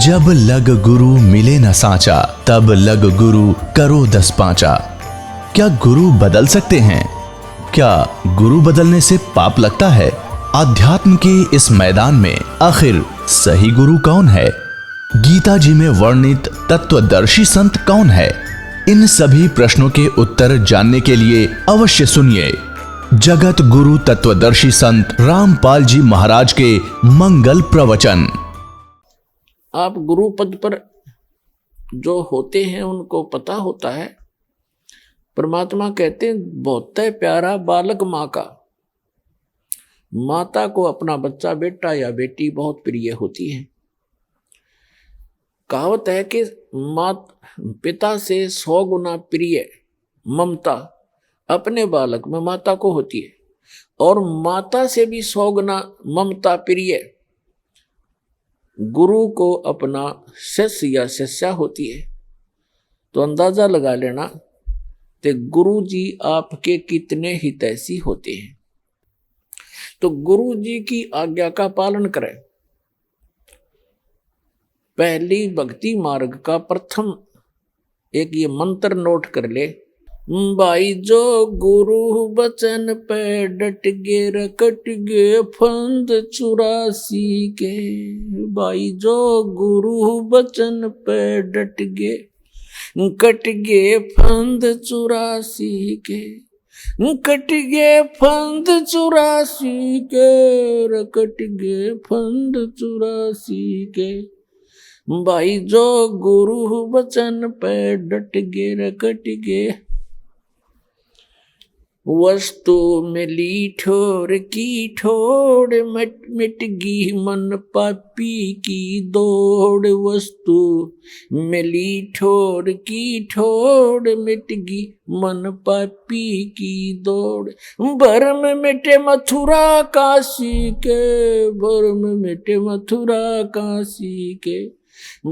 जब लग गुरु मिले न साचा, तब लग गुरु करो 10 पांचा। क्या गुरु बदल सकते हैं? क्या गुरु बदलने से पाप लगता है? अध्यात्म के इस मैदान में आखिर सही गुरु कौन है? गीता जी में वर्णित तत्वदर्शी संत कौन है? इन सभी प्रश्नों के उत्तर जानने के लिए अवश्य सुनिए जगत गुरु तत्वदर्शी संत रामपाल जी महाराज के मंगल प्रवचन। आप गुरु पद पर जो होते हैं उनको पता होता है। परमात्मा कहते हैं बहुत प्यारा बालक माँ का। माता को अपना बच्चा बेटा या बेटी बहुत प्रिय होती है। कहावत है कि पिता से 100 गुना प्रिय ममता अपने बालक में माता को होती है, और माता से भी 100 गुना ममता प्रिय गुरु को अपना शिष्य या शिष्या होती है। तो अंदाजा लगा लेना कि गुरु जी आपके कितने हितैषी होते हैं। तो गुरु जी की आज्ञा का पालन करें। पहली भक्ति मार्ग का प्रथम एक ये मंत्र नोट कर ले। भाई जो गुरु बचन पे डट गे रकट गे फंद 84 के। भाई जो गुरु बचन पे डट गे कट गे फंद 84 के। कट गे फंद 84 के रकट गे फंद 84 के। भाई जो गुरु बचन पे डट गे रकट गे। वस्तु मिली ठोर की ठोड़ मिट गी मन पापी की दौड़। वस्तु मिली ठोर की ठोड़ मिट गी मन पापी की दौड़। भरम मिटे मथुरा काशी के। भरम मिटे मथुरा काशी के।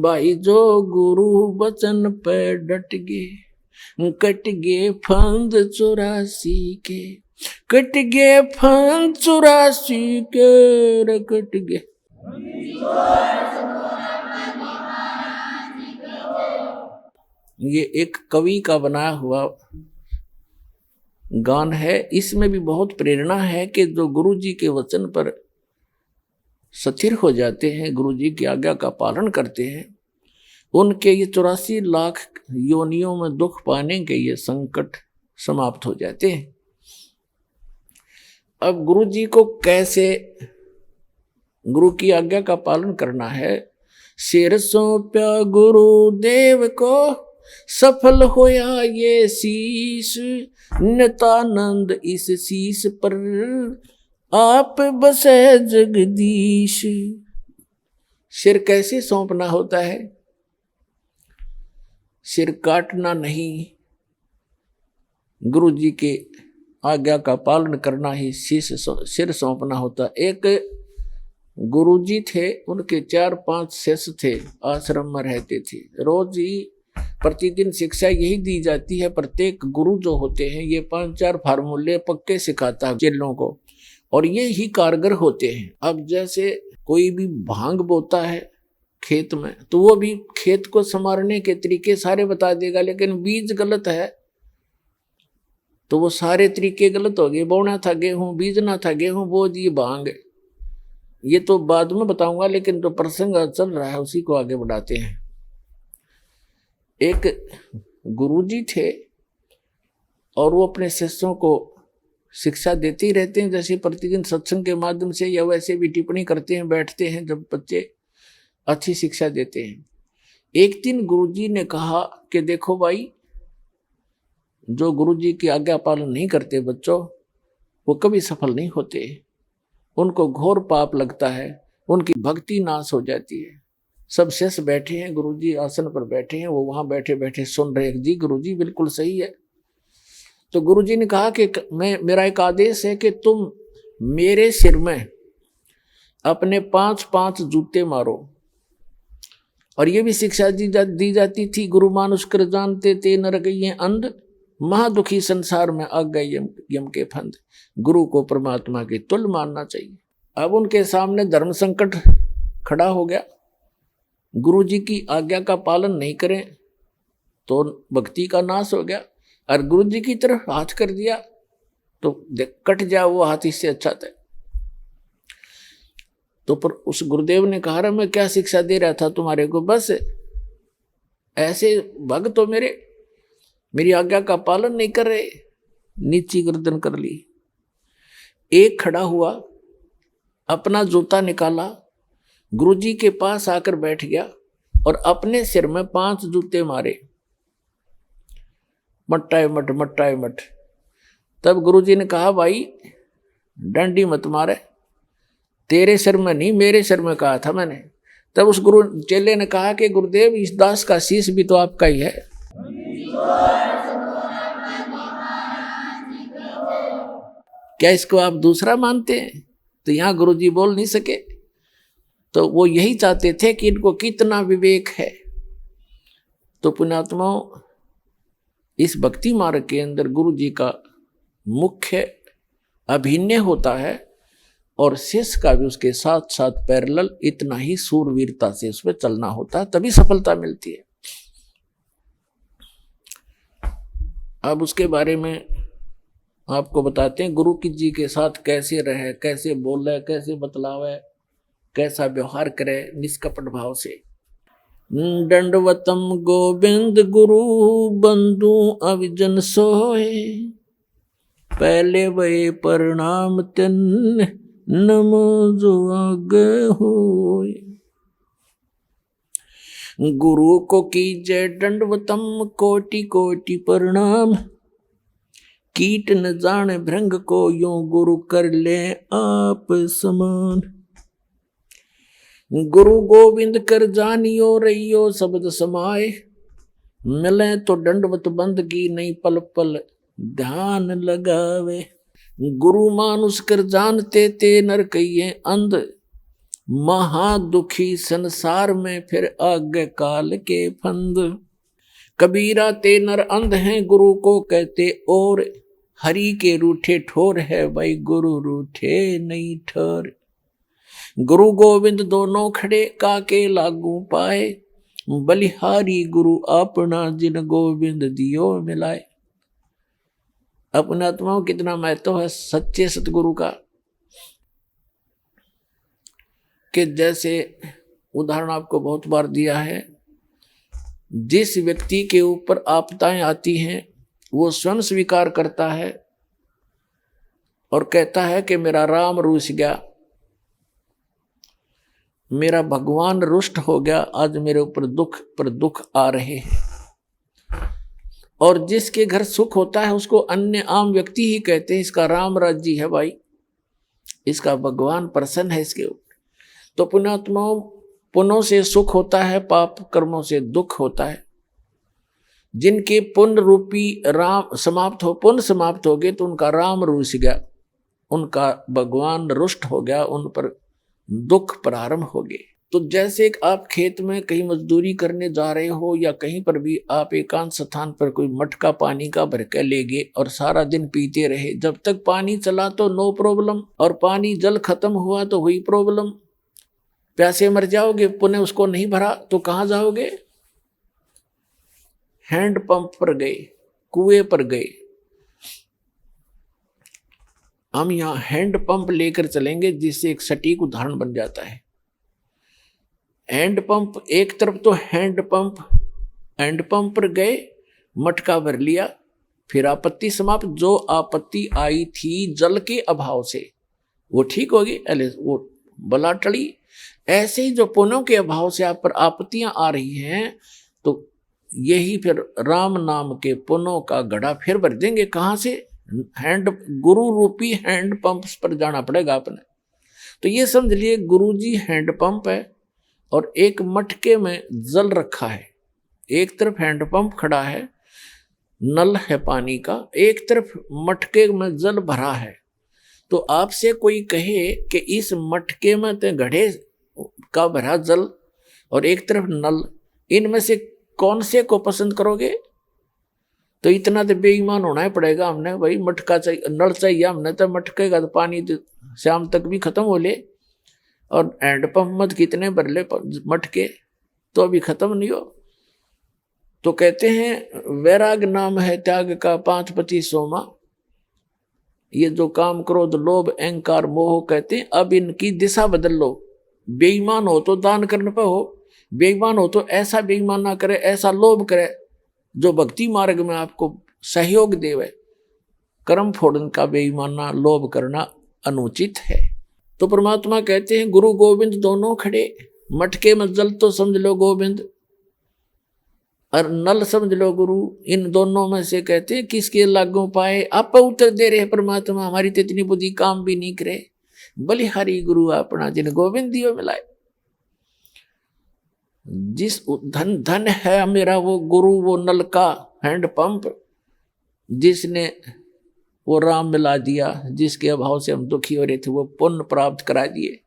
भाई जो गुरु बचन पे डट गे कट गे फंद 84 के। कट गे फंद 84 के रकट गे। ये एक कवि का बनाया हुआ गान है। इसमें भी बहुत प्रेरणा है कि जो गुरु जी के वचन पर स्थिर हो जाते हैं, गुरु जी की आज्ञा का पालन करते हैं, उनके ये 84 लाख योनियों में दुख पाने के ये संकट समाप्त हो जाते हैं। अब गुरु जी को कैसे गुरु की आज्ञा का पालन करना है? सिर सौंप्या गुरु देव को सफल होया ये शीश। नितानंद इस शीश पर आप बसे जगदीश। सिर कैसे सौंपना होता है? सिर काटना नहीं, गुरु जी के आज्ञा का पालन करना ही सिर सौंपना होता। एक गुरु जी थे, उनके 4-5 शिष्य थे, आश्रम में रहते थे। रोज ही प्रतिदिन शिक्षा यही दी जाती है। प्रत्येक गुरु जो होते हैं ये 5-4 फार्मूले पक्के सिखाता है चेलों को, और ये ही कारगर होते हैं। अब जैसे कोई भी भांग बोता है खेत में, तो वो भी खेत को संवारने के तरीके सारे बता देगा, लेकिन बीज गलत है तो वो सारे तरीके गलत हो गए। बोना था गेहूं, बीजना था गेहूं, बो दी भांग। ये तो बाद में बताऊंगा, लेकिन जो प्रसंग चल रहा है उसी को आगे बढ़ाते हैं। एक गुरुजी थे और वो अपने शिष्यों को शिक्षा देते ही रहते हैं। जैसे प्रतिदिन सत्संग के माध्यम से या वैसे भी टिप्पणी करते हैं, बैठते हैं, जब बच्चे अच्छी शिक्षा देते हैं। एक दिन गुरुजी ने कहा कि देखो भाई, जो गुरुजी की आज्ञा पालन नहीं करते बच्चों, वो कभी सफल नहीं होते। उनको घोर पाप लगता है, उनकी भक्ति नाश हो जाती है। सब शिष्य बैठे हैं, गुरुजी आसन पर बैठे हैं, वो वहां बैठे बैठे सुन रहे हैं। जी गुरुजी बिल्कुल सही है। तो गुरुजी ने कहा कि मेरा एक आदेश है कि तुम मेरे सिर में अपने 5-5 जूते मारो। और ये भी शिक्षा दी जाती थी, गुरु मानुष कर जानते ते नर गए अंध। महादुखी संसार में आ गए यम के फंद। गुरु को परमात्मा के तुल्य मानना चाहिए। अब उनके सामने धर्म संकट खड़ा हो गया। गुरु जी की आज्ञा का पालन नहीं करें तो भक्ति का नाश हो गया, और गुरु जी की तरफ हाथ कर दिया तो कट जाए वो हाथ, इससे अच्छा था। तो पर उस गुरुदेव ने कहा, रहा मैं क्या शिक्षा दे रहा था तुम्हारे को, बस ऐसे भक्त तो मेरी आज्ञा का पालन नहीं कर रहे। नीची गर्दन कर ली। एक खड़ा हुआ, अपना जूता निकाला, गुरुजी के पास आकर बैठ गया और अपने सिर में 5 जूते मारे, मट्टाए मट मट्टाए मट। तब गुरुजी ने कहा, भाई डंडी मत मारे, तेरे सिर में नहीं मेरे सिर में कहा था मैंने। तब उस गुरु चेले ने कहा कि गुरुदेव इस दास का शीश भी तो आपका ही है। क्या इसको आप दूसरा मानते हैं? तो यहां गुरुजी बोल नहीं सके। तो वो यही चाहते थे कि इनको कितना विवेक है। तो पुण्यात्माओं, इस भक्ति मार्ग के अंदर गुरु जी का मुख्य अभिनय होता है और शिष्य का भी उसके साथ साथ पैरेलल इतना ही सूरवीरता से उसमें चलना होता है, तभी सफलता मिलती है। अब उसके बारे में आपको बताते हैं, गुरु की जी के साथ कैसे रहे, कैसे बोले, कैसे बतलावे, कैसा व्यवहार करे निष्कपट भाव से। दंडवतम गोविंद गुरु बंधु अविजन सोए, पहले वे प्रणाम तिन नमो जो आगे होए। गुरु को कीजय दंडवतम कोटि कोटि प्रणाम, कीट न जाने भृंग को यूं गुरु कर ले आप समान। गुरु गोविंद कर जानियो रहियो शब्द समाए, मिले तो दंडवत बंदगी नहीं पल पल ध्यान लगावे। गुरु मानुष कर जानते ते नर कहिए अंध, महा दुखी संसार में फिर आगे काल के फंद। कबीरा ते नर अंध हैं गुरु को कहते और, हरि के रूठे ठोर है भाई गुरु रूठे नहीं ठोर। गुरु गोविंद दोनों खड़े काके लागू पाए, बलिहारी गुरु अपना जिन गोविंद दियो मिलाए। अपने आत्माओं कितना महत्व है सच्चे सतगुरु का, कि जैसे उदाहरण आपको बहुत बार दिया है, जिस व्यक्ति के ऊपर आपदाएं आती हैं वो स्वयं स्वीकार करता है और कहता है कि मेरा राम रूठ गया, मेरा भगवान रुष्ट हो गया, आज मेरे ऊपर दुख पर दुख आ रहे हैं। और जिसके घर सुख होता है उसको अन्य आम व्यक्ति ही कहते हैं इसका राम राज्य है भाई, इसका भगवान प्रसन्न है इसके ऊपर। तो पुण्यात्माओं, पुण्यों से सुख होता है, पाप कर्मों से दुख होता है। जिनके पुण्य रूपी राम समाप्त हो, पुण्य समाप्त हो गए तो उनका राम रूठ गया, उनका भगवान रुष्ट हो गया, उन पर दुख प्रारंभ हो गए। तो जैसे एक आप खेत में कहीं मजदूरी करने जा रहे हो या कहीं पर भी आप एकांत स्थान पर कोई मटका पानी का भर के ले गए और सारा दिन पीते रहे, जब तक पानी चला तो नो प्रॉब्लम, और पानी जल खत्म हुआ तो हुई प्रॉब्लम, प्यासे मर जाओगे। पुनः उसको नहीं भरा तो कहाँ जाओगे? हैंड पंप पर गए, कुएं पर गए। हम यहाँ हैंड पंप लेकर चलेंगे जिससे एक सटीक उदाहरण बन जाता है। हैंड पंप एक तरफ तो हैंड पंप पर गए, मटका भर लिया, फिर आपत्ति समाप्त। जो आपत्ति आई थी जल के अभाव से वो ठीक होगी, वो बला टली। ऐसे ही जो पुण्यों के अभाव से आप पर आपत्तियां आ रही हैं, तो यही फिर राम नाम के पुण्यों का घड़ा फिर भर देंगे। कहाँ से? गुरु रूपी हैंड पंप पर जाना पड़ेगा आपने। तो ये समझ लिए गुरु जी हैंड पंप है और एक मटके में जल रखा है। एक तरफ हैंड पंप खड़ा है, नल है पानी का, एक तरफ मटके में जल भरा है। तो आपसे कोई कहे कि इस मटके में तो घड़े का भरा जल और एक तरफ नल, इनमें से कौन से को पसंद करोगे? तो इतना तो बेईमान होना ही पड़ेगा हमने, भाई मटका चाहिए, नल चाहिए हमने, तो मटके का तो पानी तो शाम तक भी खत्म हो ले, और हैंड पंप मत कितने भर ले मटके, तो अभी खत्म नहीं हो। तो कहते हैं वैराग नाम है त्याग का 5 पति सोमा। ये जो काम क्रोध लोभ अहंकार मोह कहते हैं, अब इनकी दिशा बदल लो। बेईमान हो तो दान करने पर हो, बेईमान हो तो ऐसा बेईमान ना करे, ऐसा लोभ करे जो भक्ति मार्ग में आपको सहयोग देवे। कर्म फोड़न का बेईमाना लोभ करना अनुचित है। तो परमात्मा कहते हैं गुरु गोविंद दोनों खड़े, मटके में जल तो समझ लो गोविंद और नल समझ लो गुरु। इन दोनों में से कहते हैं किसके लागू पाए। आप उत्तर दे रहे परमात्मा, हमारी तो इतनी बुद्धि काम भी नहीं करे। बलिहारी गुरु अपना जिन गोविंद दियो मिलाए। जिस धन धन है मेरा वो गुरु, वो नल का हैंड पंप, जिसने वो राम मिला दिया, जिसके अभाव से हम दुखी हो रहे थे वो पुण्य प्राप्त करा दिए।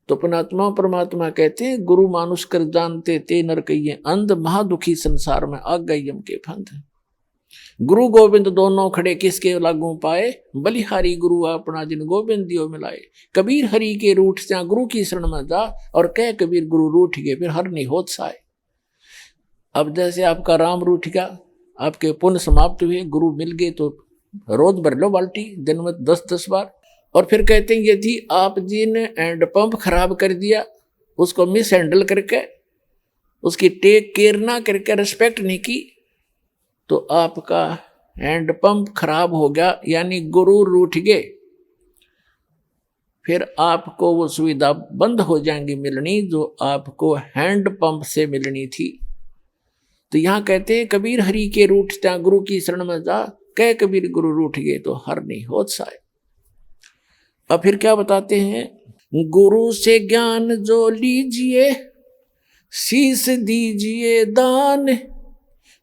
तो परमात्मा कहते हैं गुरु मानुष कर जानते ते नर कहिए अंध, महादुखी संसार में आ गए यम के फंद। गुरु गोविंद दोनों खड़े किसके लागू पाए। बलिहारी गुरु अपना जिन गोविंद दियो मिलाए। कबीर हरि के रूठ से गुरु की शरण में जा, और कह कबीर गुरु रूठ गए फिर हर नहीं होत साए। अब जैसे आपका राम रूठ गया, आपके पुण्य समाप्त हुए, गुरु मिल गए तो रोज भर लो बाल्टी, दिन में 10-10 बार। और फिर कहते हैं यदि आप जी ने हैंड पंप खराब कर दिया, उसको मिस हैंडल करके, उसकी टेक केयर ना करके, रिस्पेक्ट नहीं की, तो आपका हैंड पंप खराब हो गया, यानी गुरु रूठ गए। फिर आपको वो सुविधा बंद हो जाएंगी मिलनी जो आपको हैंड पंप से मिलनी थी। तो यहां कहते हैं कबीर हरि के रूठता गुरु की शरण में जा, कह कबीर गुरु रूठ गए तो हर नहीं होत साए। अब फिर क्या बताते हैं, गुरु से ज्ञान जो लीजिए शीस दीजिए दान,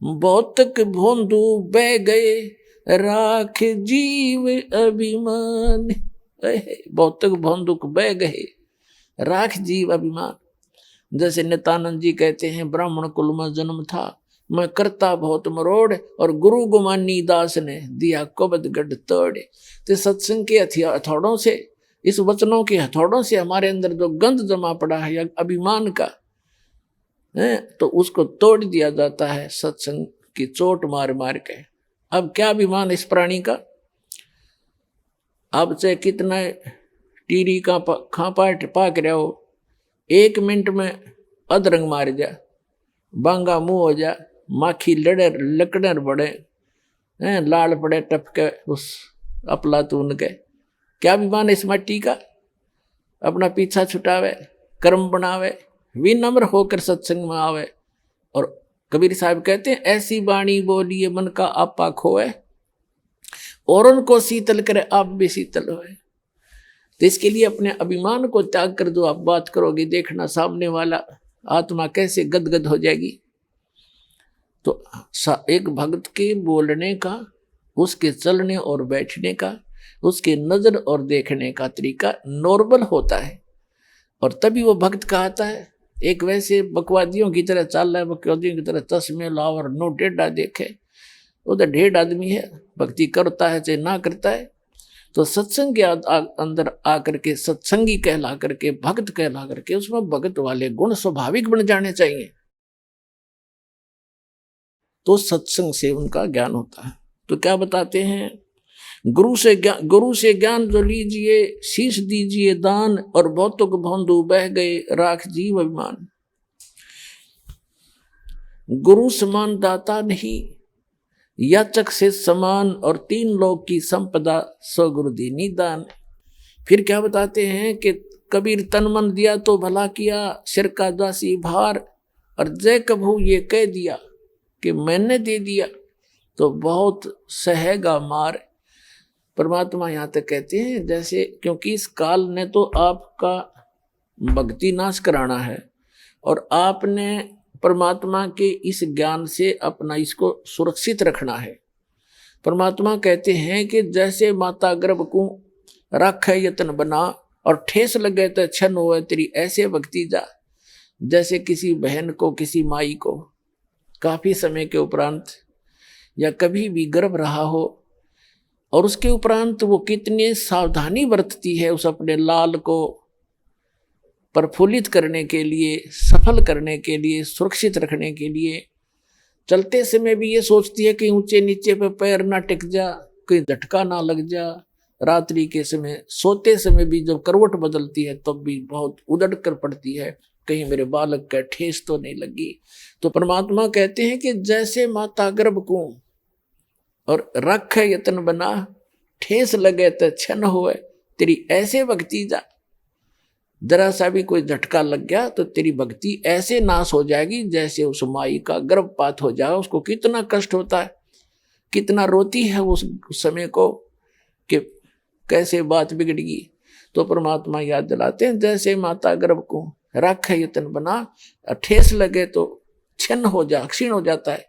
भौतिक भोंदू बह गए राख जीव अभिमान। भौतिक भोंदुक बह गए राख जीव अभिमान। जैसे नित्यानंद जी कहते हैं ब्राह्मण कुल में जन्म था, मैं करता बहुत मरोड़, और गुरु गुमानी दास ने दिया कबद गढ़ तोड़। तो सत्संग के हथौड़ों से, इस वचनों के हथौड़ों से हमारे अंदर जो गंध जमा पड़ा है या अभिमान का है, तो उसको तोड़ दिया जाता है सत्संग की चोट मार मार के। अब क्या अभिमान इस प्राणी का। अब चाहे कितना टीरी का खापा पाक रहा हो, 1 मिनट में अधरंग मार जा, बांगा मुंह हो जा, माखी लड़े लकड़र बड़े लाल पड़े टपके उस अपलातून के। क्या अभिमान इस मट्टी का। अपना पीछा छुटावे, कर्म बनावे, विनम्र होकर सत्संग में आवे। और कबीर साहब कहते हैं ऐसी वाणी बोलिए मन का आपा खोए, और उनको शीतल करे आप भी शीतल होए। तो इसके लिए अपने अभिमान को त्याग कर दो। आप बात करोगे देखना सामने वाला आत्मा कैसे गदगद हो जाएगी। तो एक भक्त के बोलने का, उसके चलने और बैठने का, उसके नजर और देखने का तरीका नॉर्मल होता है, और तभी वो भक्त कहता है। एक वैसे बकवादियों की तरह चल रहा है, बकवादियों की तरह चश्मे लाओ और नो टेढ़ा देखे, वो तो ढेढ़ आदमी है, भक्ति करता है चाहे ना करता है। तो सत्संग के अंदर आकर के सत्संगी कहला करके, भक्त कहला करके, उसमें भक्त वाले गुण स्वाभाविक बन जाने चाहिए, तो सत्संग से उनका ज्ञान होता है। तो क्या बताते हैं, गुरु से ज्ञान जो लीजिए शीश दीजिए दान, और भौतिक भोंदू बह गए राख जीव अभिमान। गुरु समान दाता नहीं, याचक से समान, और 3 लोक की संपदा सो गुरु दीनी दान। फिर क्या बताते हैं कि कबीर तन मन दिया तो भला किया, सिर का दासी भार, और जय कभू ये कह दिया कि मैंने दे दिया तो बहुत सहेगा मार। परमात्मा यहाँ तक कहते हैं जैसे, क्योंकि इस काल ने तो आपका भक्ति नाश कराना है, और आपने परमात्मा के इस ज्ञान से अपना इसको सुरक्षित रखना है। परमात्मा कहते हैं कि जैसे माता गर्भ को रखे यत्न बना, और ठेस लगे तो छन हो तेरी ऐसे भक्ति जा। जैसे किसी बहन को, किसी माई को काफी समय के उपरांत या कभी भी गर्भ रहा हो, और उसके उपरांत वो कितनी सावधानी बरतती है उस अपने लाल को प्रफुल्लित करने के लिए, सफल करने के लिए, सुरक्षित रखने के लिए चलते समय भी ये सोचती है कि ऊंचे नीचे पे पैर ना टिक जा, कोई झटका ना लग जा। रात्रि के समय सोते समय भी जब करवट बदलती है तब भी बहुत उधड़ कर पड़ती है, कहीं मेरे बालक का ठेस तो नहीं लगी। तो परमात्मा कहते हैं कि जैसे माता गर्भ को और रख यतन बना, ठेस लगे तो छन होए, तेरी ऐसे भक्ति जा। जरा सा भी कोई झटका लग गया तो तेरी भक्ति ऐसे नाश हो जाएगी जैसे उस माई का गर्भपात हो जाए। उसको कितना कष्ट होता है, कितना रोती है उस समय को कि कैसे बात बिगड़गी। तो परमात्मा याद दिलाते हैं जैसे माता गर्भ को रख यतन बना, ठेस लगे तो छिन्न हो जा, क्षीण हो जाता है,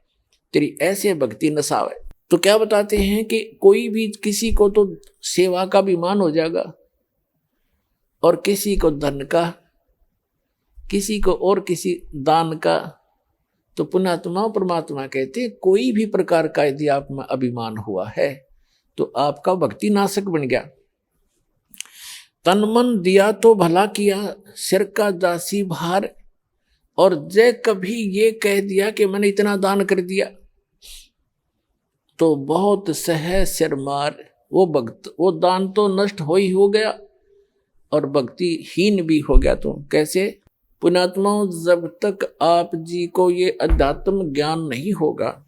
तेरी ऐसे भक्ति नसावे। तो क्या बताते हैं कि कोई भी किसी को तो सेवा का अभिमान हो जाएगा और किसी को धन का, किसी को और किसी दान का। तो पुण्यात्मा परमात्मा कहते हैं कोई भी प्रकार का यदि आप में अभिमान हुआ है तो आपका भक्ति नाशक बन गया। तन मन दिया तो भला किया, सिर का दासी भार। और जय कभी ये कह दिया कि मैंने इतना दान कर दिया तो बहुत सह सिर मार। वो भक्त, वो दान तो नष्ट हो ही हो गया और भक्ति हीन भी हो गया। तो कैसे? पुण्यात्माओं, जब तक आप जी को ये अध्यात्म ज्ञान नहीं होगा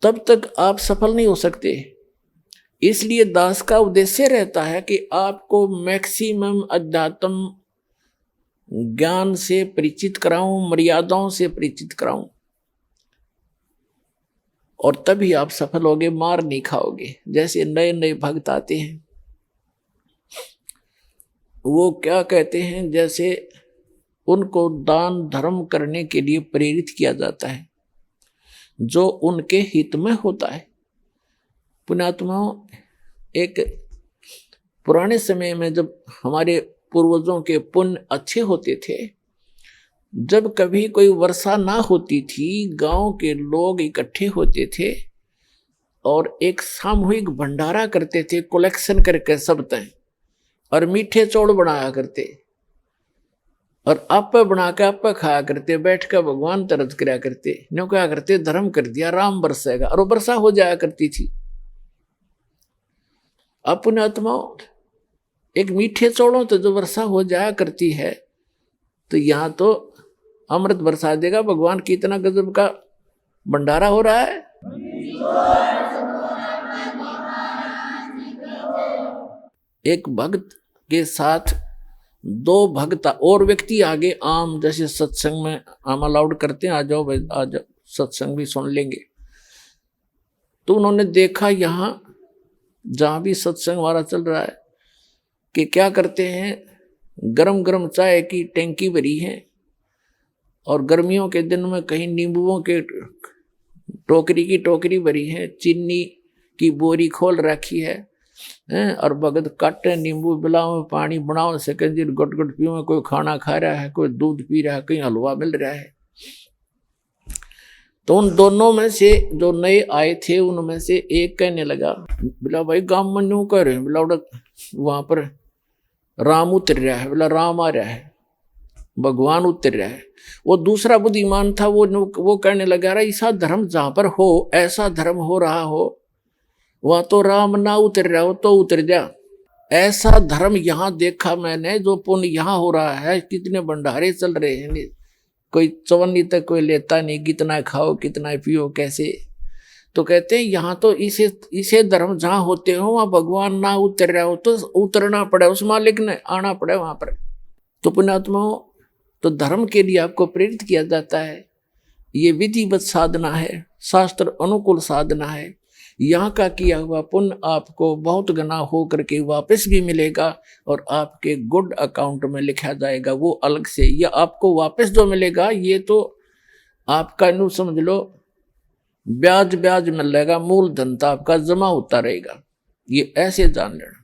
तब तक आप सफल नहीं हो सकते। इसलिए दास का उद्देश्य रहता है कि आपको मैक्सिमम अध्यात्म ज्ञान से परिचित कराऊं, मर्यादाओं से परिचित कराऊं, और तभी आप सफल होगे, मार नहीं खाओगे। जैसे नए नए भक्त आते हैं, वो क्या कहते हैं, जैसे उनको दान धर्म करने के लिए प्रेरित किया जाता है जो उनके हित में होता है। पुण्यात्माओं, एक पुराने समय में जब हमारे पूर्वजों के पुण्य अच्छे होते थे, जब कभी कोई वर्षा ना होती थी, गांव के लोग इकट्ठे होते थे और एक सामूहिक भंडारा करते थे, कलेक्शन करके सब तय, और मीठे चौड़ बनाया करते और आप बना के आप खाया करते, बैठ कर भगवान तरस कराया करते। न्यों क्या करते, धर्म कर दिया, राम बरसेगा, और वो वर्षा हो जाया करती थी। अब पुण्यात्माओं, एक मीठे चौड़ों तो जो वर्षा हो जाया करती है, तो यहाँ तो अमृत बरसा देगा भगवान। कितना गजब का भंडारा हो रहा है। एक भक्त के साथ दो भक्त और व्यक्ति आगे, आम जैसे सत्संग में आम अलाउड करते हैं, आ जाओ भाई, आ जाओ, सत्संग भी सुन लेंगे। तो उन्होंने देखा यहाँ जहाँ भी सत्संग हमारा चल रहा है कि क्या करते हैं, गरम गरम चाय की टैंकी भरी है और गर्मियों के दिन में कहीं नींबुओं के टोकरी की टोकरी भरी है, चीनी की बोरी खोल रखी है, और भगत काटे नींबू बिलाओ, पानी बनाओ, सेकंड गुट गुट पियो, कोई खाना खा रहा है, कोई दूध पी रहा है, कहीं हलवा मिल रहा है। तो उन दोनों में से जो नए आए थे उनमें से एक कहने लगा, बोला भाई गांव में न्यू कह रहे हैं, बोला वहां पर राम उतर रहा है, बोला राम आ रहा है, भगवान उतर रहा है। वो दूसरा बुद्धिमान था, वो कहने लगा रहा, ऐसा धर्म जहां पर हो, ऐसा धर्म हो रहा हो, वहां तो राम ना उतर रहा हो तो उतर जा। ऐसा धर्म यहाँ देखा मैंने, जो पुण्य यहाँ हो रहा है, कितने भंडारे चल रहे हैं, कोई चवन्नी तक कोई लेता नहीं, कितना खाओ कितना पियो कैसे। तो कहते हैं यहाँ तो इसे धर्म जहाँ होते हो वहाँ भगवान ना उतर रहा हो तो उतरना पड़े, उस मालिक ने आना पड़े वहां पर। तो पुण्यात्माओं, तो धर्म के लिए आपको प्रेरित किया जाता है। ये विधिवत साधना है, शास्त्र अनुकूल साधना है। यहाँ का किया हुआ पुण्य आपको बहुत गुना हो करके वापस भी मिलेगा और आपके गुड अकाउंट में लिखा जाएगा, वो अलग से। या आपको वापस जो मिलेगा ये तो आपका न्यू समझ लो ब्याज ब्याज मिलेगा, मूल धन तो आपका जमा होता रहेगा। ये ऐसे जान लेना।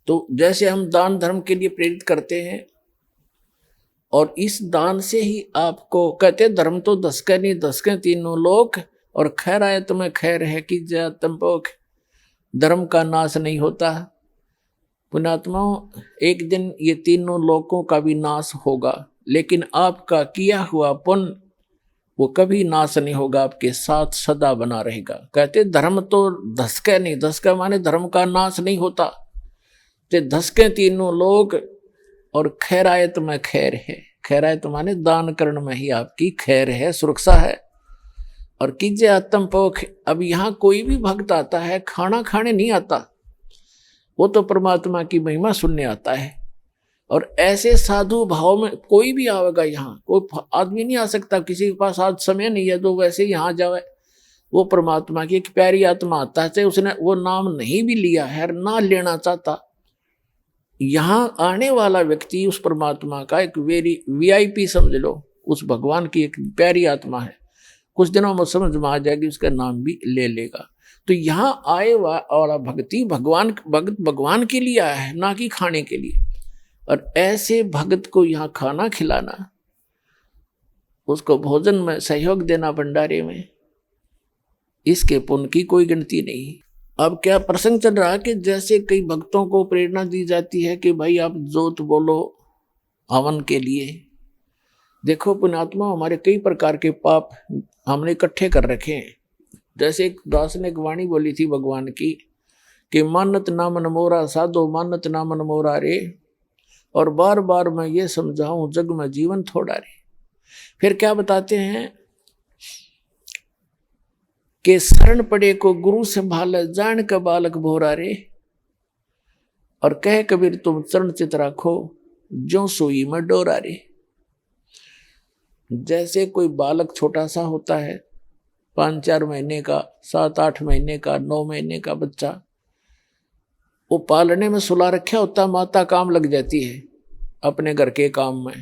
तो जैसे हम दान धर्म के लिए प्रेरित करते हैं और इस दान से ही आपको कहते धर्म तो दसके नहीं, दसके तीनों लोक, और खैर आए तुम्हें खैर है कि जा तुम पोख। धर्म का नाश नहीं होता। पुण्यात्माओं, एक दिन ये तीनों लोकों का भी नाश होगा, लेकिन आपका किया हुआ पुण्य वो कभी नाश नहीं होगा, आपके साथ सदा बना रहेगा। कहते धर्म तो धसके नहीं, धसके माने धर्म का नाश नहीं होता, ते धसके तीनों लोग और खैरायत में खैर है। खैरायत माने दान करण में ही आपकी खैर है, सुरक्षा है। और कीजिए आत्म पोख। अब यहाँ कोई भी भक्त आता है, खाना खाने नहीं आता, वो तो परमात्मा की महिमा सुनने आता है। और ऐसे साधु भाव में कोई भी आवेगा, यहाँ कोई आदमी नहीं आ सकता, किसी के पास आज समय नहीं है तो वैसे यहाँ जावे, वो परमात्मा की एक प्यारी आत्मा आता है, चाहे उसने वो नाम नहीं भी लिया है, ना लेना चाहता, यहाँ आने वाला व्यक्ति उस परमात्मा का एक VIP समझ लो, उस भगवान की एक प्यारी आत्मा है, कुछ दिनों में समझ में आ जाएगी, उसका नाम भी ले लेगा। तो यहाँ आए वाला भक्ति भगवान के लिए आया है, ना कि खाने के लिए। और ऐसे भक्त को यहाँ खाना खिलाना, उसको भोजन में सहयोग देना भंडारे में, इसके पुण्य की कोई गिनती नहीं। अब क्या प्रसंग चल रहा है कि जैसे कई भक्तों को प्रेरणा दी जाती है कि भाई आप जोत बोलो हवन के लिए। देखो पुण्यात्मा, हमारे कई प्रकार के पाप हमने इकट्ठे कर रखे हैं। जैसे एक दास ने एक वाणी बोली थी भगवान की कि मानत ना मन मोरा साधो, मानत ना मन मोरा रे। और बार बार मैं ये समझाऊं, जग में जीवन थोड़ा रे। फिर क्या बताते हैं कि शरण पड़े को गुरु संभाले, जान का बालक भोरा रे। और कह कबीर तुम चरण चित राखो, जो सोई में डोरा रे। जैसे कोई बालक छोटा सा होता है, 5-4 महीने का, 7-8 महीने का, 9 महीने का बच्चा, वो पालने में सुला रखा होता, माता काम लग जाती है अपने घर के काम में।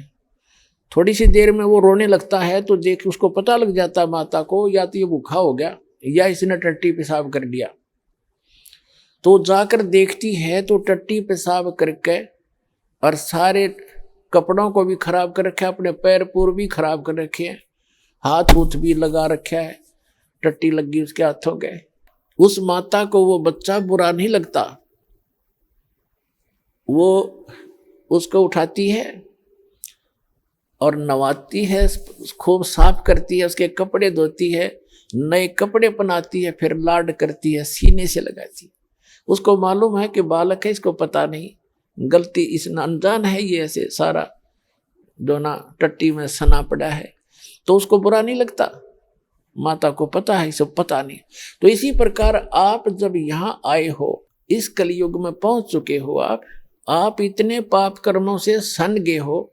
थोड़ी सी देर में वो रोने लगता है तो देख उसको पता लग जाता माता को, या तो ये भूखा हो गया या इसने टट्टी पेशाब कर दिया। तो जाकर देखती है तो टट्टी पेशाब करके और सारे कपड़ों को भी खराब कर रखा है, अपने पैर पूर भी खराब कर रखे हैं, हाथ हूथ भी लगा रखा है, टट्टी लगी उसके हाथों के। उस माता को वो बच्चा बुरा नहीं लगता, वो उसको उठाती है और नवाती है, खूब साफ करती है, उसके कपड़े धोती है, नए कपड़े पहनाती है, फिर लाड करती है, सीने से लगाती है। उसको मालूम है कि बालक है, इसको पता नहीं, गलती इस अनजान है, ये ऐसे सारा दोना टट्टी में सना पड़ा है, तो उसको बुरा नहीं लगता। माता को पता है, इसे पता नहीं। तो इसी प्रकार आप जब यहाँ आए हो, इस कलयुग में पहुंच चुके हो, आप इतने पाप कर्मों से सन गए हो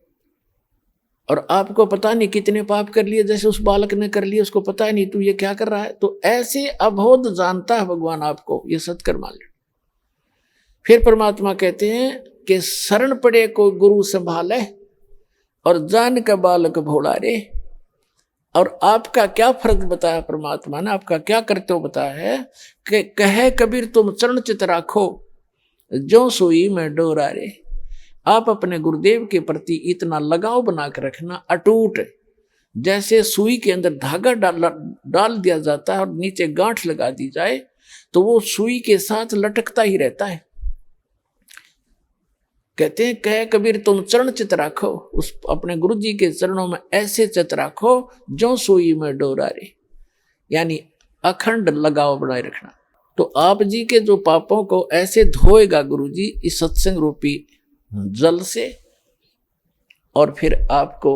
और आपको पता नहीं कितने पाप कर लिए, जैसे उस बालक ने कर लिए, उसको पता ही नहीं तू ये क्या कर रहा है। तो ऐसे अबोध जानता है भगवान आपको, ये सत्कर मान ले। फिर परमात्मा कहते हैं कि शरण पड़े को गुरु संभाले और जान का बालक भोला रे। और आपका क्या फर्क बताया परमात्मा ने, आपका क्या करते हो बताया है कि कहे कबीर तुम चरण चित राखो, जो सोई में डोरा रे। आप अपने गुरुदेव के प्रति इतना लगाव बना कर रखना अटूट, जैसे सुई के अंदर धागा डाल दिया जाता है और नीचे गांठ लगा दी जाए तो वो सुई के साथ लटकता ही रहता है। कहते हैं कहे कबीर तुम चरण चित राखो, उस अपने गुरु जी के चरणों में ऐसे चित राखो जो सुई में डोरा रे, यानी अखंड लगाव बनाए रखना। तो आप जी के जो पापों को ऐसे धोएगा गुरु जी इस सत्संग रूपी जल से, और फिर आपको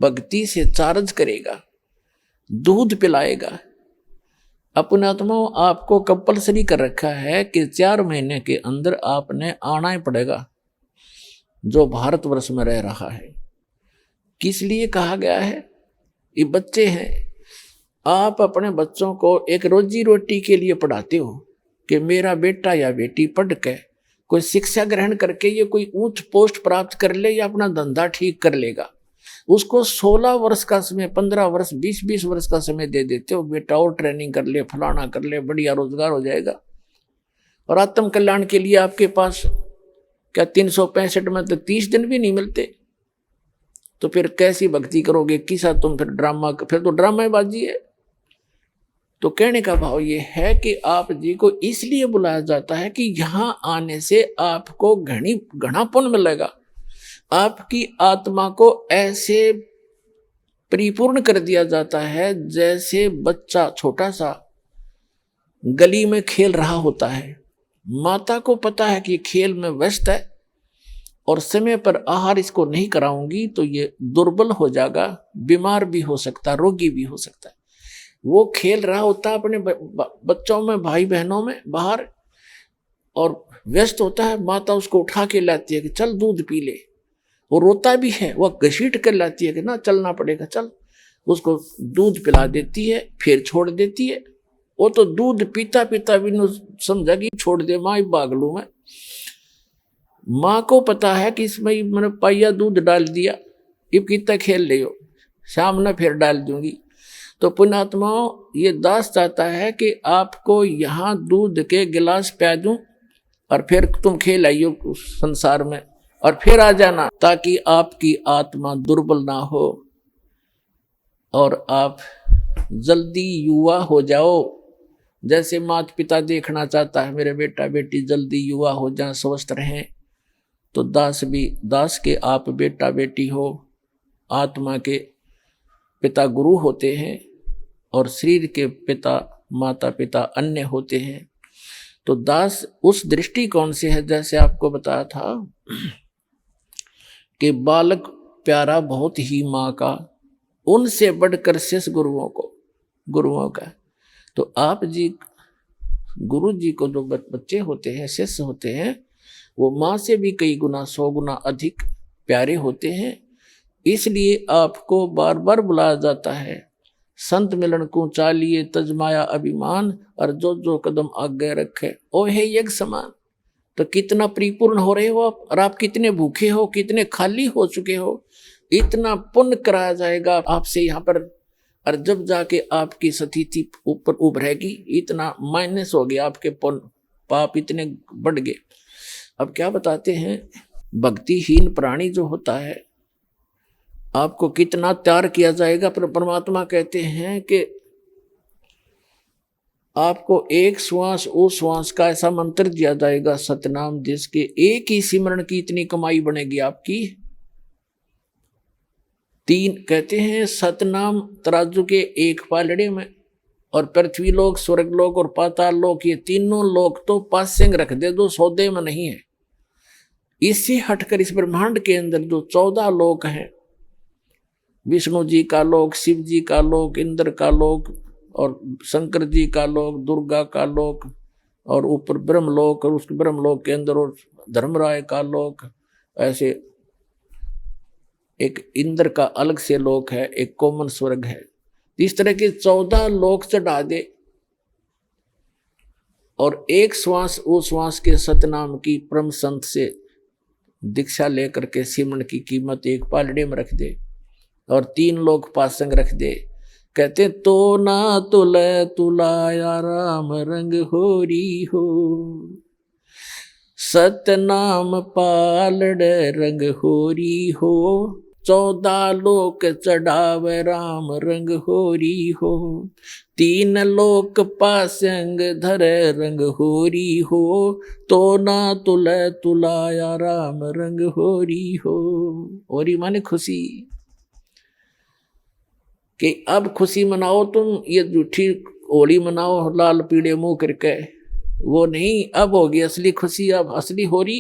भक्ति से चार्ज करेगा, दूध पिलाएगा। अपने आत्माओं आपको कंपलसरी कर रखा है कि 4 महीने के अंदर आपने आना ही पड़ेगा जो भारतवर्ष में रह रहा है। किस लिए कहा गया है? ये बच्चे हैं, आप अपने बच्चों को एक रोजी रोटी के लिए पढ़ाते हो कि मेरा बेटा या बेटी पढ़ के कोई शिक्षा ग्रहण करके ये कोई ऊंच पोस्ट प्राप्त कर ले या अपना धंधा ठीक कर लेगा। उसको 16 वर्ष का समय, 15 वर्ष, 20 वर्ष का समय दे देते हो, बेटा और ट्रेनिंग कर ले, फलाना कर ले, बढ़िया रोजगार हो जाएगा। और आत्म कल्याण के लिए आपके पास क्या 365 में तो 30 दिन भी नहीं मिलते, तो फिर कैसी भक्ति करोगे? किसा तुम फिर ड्रामा, फिर तो ड्रामेबाजी है। तो कहने का भाव ये है कि आप जी को इसलिए बुलाया जाता है कि यहाँ आने से आपको घना पुण्य मिलेगा, आपकी आत्मा को ऐसे परिपूर्ण कर दिया जाता है जैसे बच्चा छोटा सा गली में खेल रहा होता है। माता को पता है कि खेल में व्यस्त है और समय पर आहार इसको नहीं कराऊंगी तो ये दुर्बल हो जाएगा, बीमार भी हो सकता है, रोगी भी हो सकता है। वो खेल रहा होता है अपने बच्चों में, भाई बहनों में बाहर, और व्यस्त होता है। माता उसको उठा के लाती है कि चल दूध पी ले। वो रोता भी है, वह घसीट कर लाती है कि ना चलना पड़ेगा चल, उसको दूध पिला देती है, फिर छोड़ देती है। वो तो दूध पीता पीता भी समझा कि छोड़ दे माँ, भाग लू मैं। माँ को पता है कि इसमें मैंने पाइया दूध डाल दिया, अब कितना खेल ले हो, शाम न फिर डाल दूंगी। तो पुण्यात्माओं, ये दास चाहता है कि आपको यहाँ दूध के गिलास पिया दूं और फिर तुम खेल आइयो उस संसार में और फिर आ जाना, ताकि आपकी आत्मा दुर्बल ना हो और आप जल्दी युवा हो जाओ। जैसे माता पिता देखना चाहता है मेरे बेटा बेटी जल्दी युवा हो जाए, स्वस्थ रहें, तो दास के आप बेटा बेटी हो, आत्मा के पिता गुरु होते हैं और शरीर के पिता माता पिता अन्य होते हैं। तो दास उस दृष्टिकोण से है, जैसे आपको बताया था कि बालक प्यारा बहुत ही माँ का, उनसे बढ़कर शिष्य गुरुओं का। तो आप जी गुरु जी को जो बच्चे होते हैं, शिष्य होते हैं, वो माँ से भी कई गुना 100 गुना अधिक प्यारे होते हैं। इसलिए आपको बार बार बुलाया जाता है। संत मिलन को चालिए तजमाया अभिमान, और जो कदम आगे रखे ओ है यज्ञ समान। तो कितना परिपूर्ण हो रहे हो आप, और आप कितने भूखे हो, कितने खाली हो चुके हो, इतना पुण्य कराया जाएगा आपसे यहाँ पर। और जब जाके आपकी स्थिति ऊपर उभरेगी, इतना माइनस हो गया, आपके पुण्य पाप इतने बढ़ गए। अब क्या बताते हैं, भक्तिहीन प्राणी जो होता है आपको कितना त्याग किया जाएगा। पर परमात्मा कहते हैं कि आपको एक श्वास उस श्वास का ऐसा मंत्र दिया जाएगा सतनाम, जिसके एक ही सिमरण की इतनी कमाई बनेगी आपकी। 3 कहते हैं सतनाम तराजू के एक पालड़े में, और पृथ्वी लोक, स्वर्ग लोक और पाताल लोक, ये तीनों लोक तो पासेंग रख दे, जो सौदे में नहीं है। इससे हटकर इस ब्रह्मांड के अंदर जो 14 लोक हैं, विष्णु जी का लोक, शिव जी का लोक, इंद्र का लोक और शंकर जी का लोक, दुर्गा का लोक, और ऊपर ब्रह्मलोक, और उस ब्रह्मलोक के अंदर और धर्मराय का लोक, ऐसे एक इंद्र का अलग से लोक है, एक कॉमन स्वर्ग है। इस तरह के 14 लोक चढ़ा दे, और एक श्वास उस श्वास के सतनाम की परम संत से दीक्षा लेकर के सिमरण की कीमत एक पालड़े में रख दे, और 3 लोक पासंग रख दे। कहते तो ना तुलाया राम रंग होरी हो, सतनाम पालड़ रंग होरी हो, 14 लोक चढ़ाव राम रंग होरी हो, 3 लोक पासंग धर रंग होरी हो, तो ना तुलाया राम रंग होरी हो। होरी माने खुशी, कि अब खुशी मनाओ तुम, ये झूठी होली मनाओ लाल पीड़े मुंह करके, वो नहीं, अब होगी असली खुशी, अब असली होरी।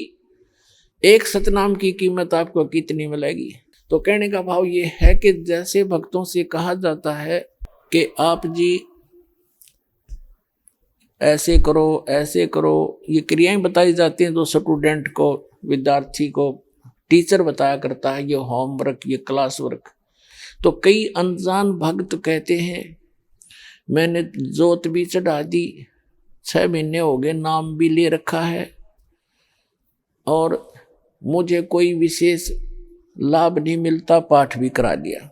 एक सतनाम की कीमत आपको कितनी मिलेगी। तो कहने का भाव ये है कि जैसे भक्तों से कहा जाता है कि आप जी ऐसे करो ऐसे करो, ये क्रियाएं बताई जाती हैं जो स्टूडेंट को, विद्यार्थी को टीचर बताया करता है, ये होमवर्क, ये क्लास वर्क। तो कई अनजान भक्त कहते हैं मैंने जोत भी चढ़ा दी, 6 महीने हो गए, नाम भी ले रखा है, और मुझे कोई विशेष लाभ नहीं मिलता, पाठ भी करा दिया।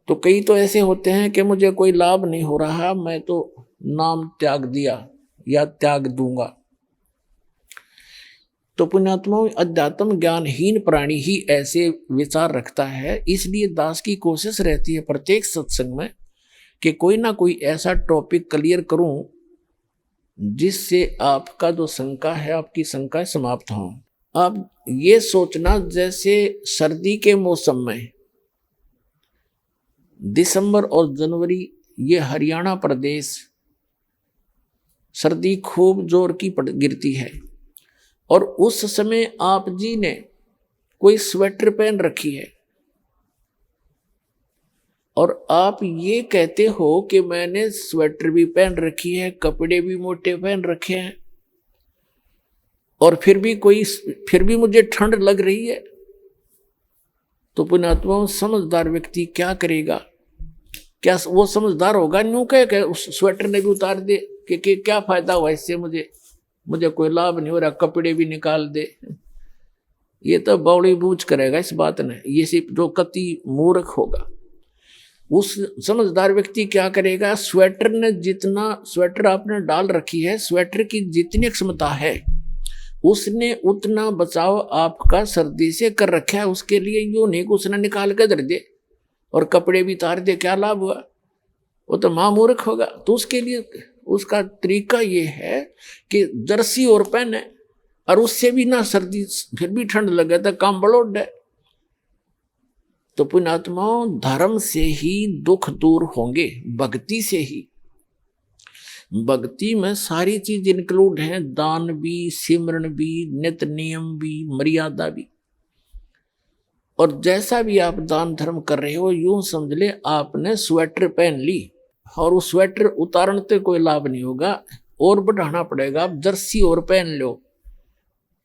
तो कई तो ऐसे होते हैं कि मुझे कोई लाभ नहीं हो रहा, मैं तो नाम त्याग दिया या त्याग दूंगा। तो पुण्यात्माओं, अध्यात्म ज्ञानहीन प्राणी ही ऐसे विचार रखता है। इसलिए दास की कोशिश रहती है प्रत्येक सत्संग में कि कोई ना कोई ऐसा टॉपिक क्लियर करूं जिससे आपका जो शंका है, आपकी शंका समाप्त हो। अब ये सोचना, जैसे सर्दी के मौसम में दिसंबर और जनवरी, ये हरियाणा प्रदेश सर्दी खूब जोर की गिरती है, और उस समय आप जी ने कोई स्वेटर पहन रखी है और आप ये कहते हो कि मैंने स्वेटर भी पहन रखी है, कपड़े भी मोटे पहन रखे हैं, और फिर भी मुझे ठंड लग रही है, तो पुण्यात्मा समझदार व्यक्ति क्या करेगा? क्या वो समझदार होगा? न्यू कह उस स्वेटर ने भी उतार दे कि क्या फायदा हुआ इससे, मुझे कोई लाभ नहीं हो रहा, कपड़े भी निकाल दे। ये तो बौड़ी बूझ करेगा इस बात ने, ये सिर्फ जो कति मूर्ख होगा। उस समझदार व्यक्ति क्या करेगा? स्वेटर आपने डाल रखी है, स्वेटर की जितनी क्षमता है उसने उतना बचाव आपका सर्दी से कर रखा है। उसके लिए यूं नहीं उसने निकाल कर धर दे और कपड़े भी उतार दे, क्या लाभ हुआ? वो तो महामूर्ख होगा। तो उसके लिए उसका तरीका ये है कि जर्सी और पहने, और उससे भी ना सर्दी, फिर भी ठंड लगे तो काम बड़ोड है। तो पुण्यात्माओं, धर्म से ही दुख दूर होंगे, भक्ति से ही। भक्ति में सारी चीज इंक्लूड है, दान भी, सिमरन भी, नित्य नियम भी, मर्यादा भी। और जैसा भी आप दान धर्म कर रहे हो, यूं समझ ले आपने स्वेटर पहन ली और उस स्वेटर उतारने से कोई लाभ नहीं होगा, और बढ़ाना पड़ेगा। आप जर्सी और पहन लो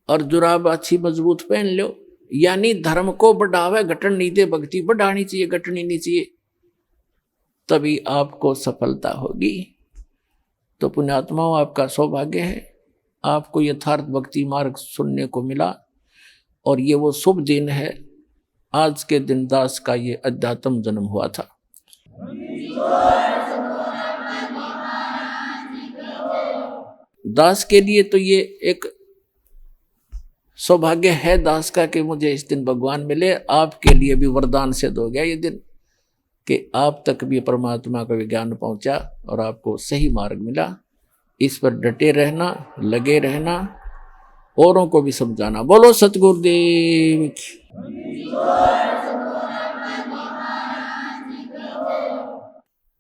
और जुराब अच्छी मजबूत पहन लो, यानी धर्म को बढ़ावे, घटन नहीं दे। भक्ति बढ़ानी चाहिए, घटनी नहीं चाहिए, तभी आपको सफलता होगी। तो पुण्यात्माओं, आपका सौभाग्य है, आपको यथार्थ भक्ति मार्ग सुनने को मिला, और ये वो शुभ दिन है, आज के दिन दास का ये अध्यात्म जन्म हुआ था। दास के लिए तो ये एक सौभाग्य है दास का कि मुझे इस दिन भगवान मिले। आपके लिए भी वरदान सिद्ध हो गया ये दिन कि आप तक भी परमात्मा का विज्ञान पहुंचा और आपको सही मार्ग मिला। इस पर डटे रहना, लगे रहना, औरों को भी समझाना। बोलो सतगुरुदेव की।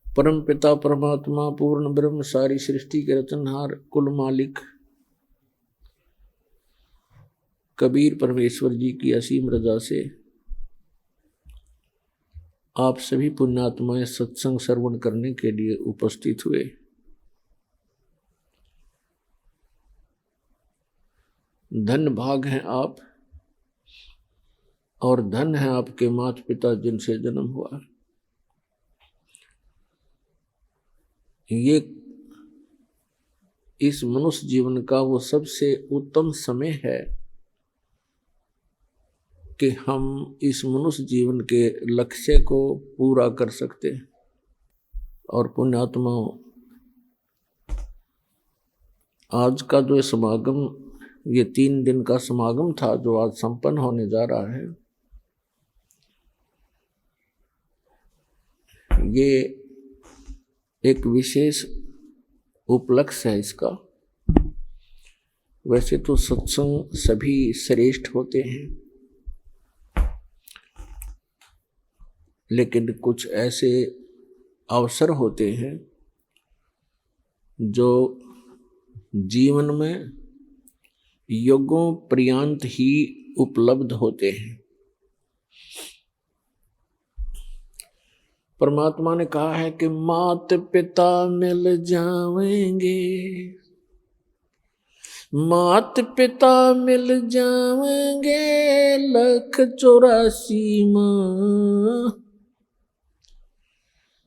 परम पिता परमात्मा पूर्ण ब्रह्म सारी सृष्टि के रचनहार कुल मालिक कबीर परमेश्वर जी की असीम रजा से आप सभी पुण्यात्माएं सत्संग श्रवण करने के लिए उपस्थित हुए। धन भाग हैं आप, और धन है आपके माता पिता जिनसे जन्म हुआ। ये इस मनुष्य जीवन का वो सबसे उत्तम समय है कि हम इस मनुष्य जीवन के लक्ष्य को पूरा कर सकते हैं। और पुण्यात्माओं, आज का जो समागम, ये 3 दिन का समागम था जो आज संपन्न होने जा रहा है, ये एक विशेष उपलक्ष्य है इसका। वैसे तो सत्संग सभी श्रेष्ठ होते हैं, लेकिन कुछ ऐसे अवसर होते हैं जो जीवन में युगों पर्यंत ही उपलब्ध होते हैं। परमात्मा ने कहा है कि मात पिता मिल जाएंगे, मात पिता मिल जाएंगे, 1,84 माँ,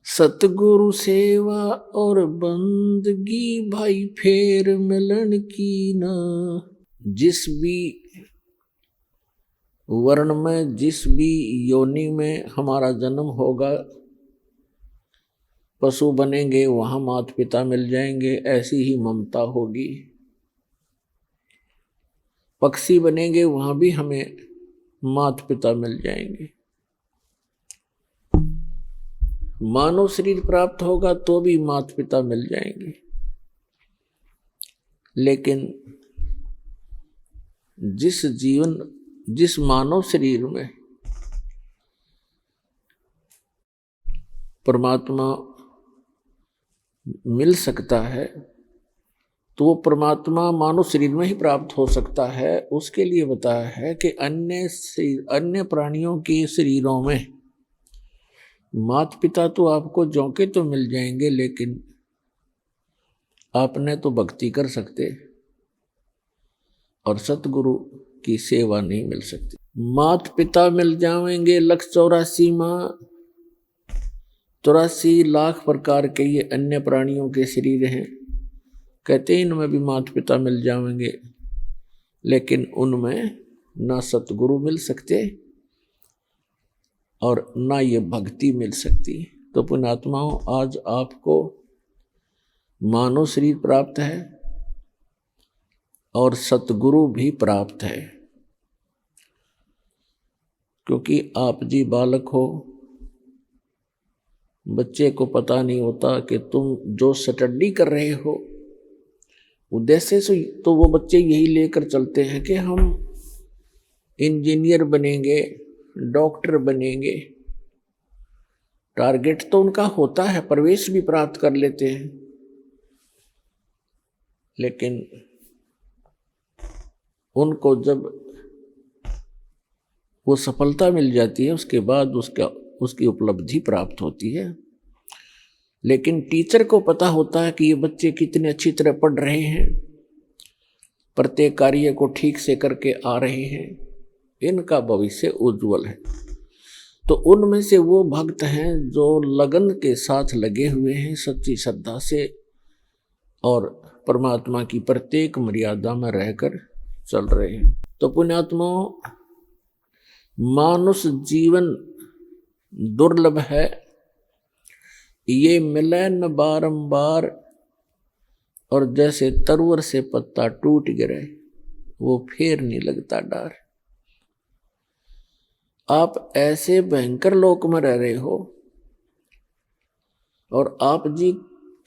सतगुरु सेवा और बंदगी भाई फेर मिलन की ना। जिस भी वर्ण में, जिस भी योनि में हमारा जन्म होगा, पशु बनेंगे वहां माता पिता मिल जाएंगे, ऐसी ही ममता होगी। पक्षी बनेंगे वहां भी हमें माता पिता मिल जाएंगे। मानव शरीर प्राप्त होगा तो भी माता पिता मिल जाएंगे, लेकिन जिस मानव शरीर में परमात्मा मिल सकता है तो वो परमात्मा मानव शरीर में ही प्राप्त हो सकता है। उसके लिए बताया है कि अन्य प्राणियों के शरीरों में माता पिता तो आपको जौके तो मिल जाएंगे, लेकिन आपने तो भक्ति कर सकते और सतगुरु की सेवा नहीं मिल सकती। माता पिता मिल जाएंगे 184 माह 83 लाख प्रकार के ये अन्य प्राणियों के शरीर हैं। कहते हैं इनमें भी माता पिता मिल जाएंगे, लेकिन उनमें ना सतगुरु मिल सकते और ना ये भक्ति मिल सकती। तो पुण्यात्माओं, आज आपको मानव शरीर प्राप्त है और सतगुरु भी प्राप्त है, क्योंकि आप जी बालक हो, बच्चे को पता नहीं होता कि तुम जो स्टडी कर रहे हो उद्देश्य से, तो वो बच्चे यही लेकर चलते हैं कि हम इंजीनियर बनेंगे, डॉक्टर बनेंगे। टारगेट तो उनका होता है, प्रवेश भी प्राप्त कर लेते हैं, लेकिन उनको जब वो सफलता मिल जाती है उसके बाद उसकी उपलब्धि प्राप्त होती है। लेकिन टीचर को पता होता है कि ये बच्चे कितने अच्छी तरह पढ़ रहे हैं, प्रत्येक कार्य को ठीक से करके आ रहे हैं, इनका भविष्य उज्जवल है। तो उनमें से वो भक्त हैं जो लगन के साथ लगे हुए हैं, सच्ची श्रद्धा से, और परमात्मा की प्रत्येक मर्यादा में रहकर चल रहे हैं। तो पुण्यात्माओं, मानुष जीवन दुर्लभ है, ये मिले न बारंबार, और जैसे तरुवर से पत्ता टूट गिरे वो फिर नहीं लगता डार। आप ऐसे भयंकर लोक में रह रहे हो और आप जी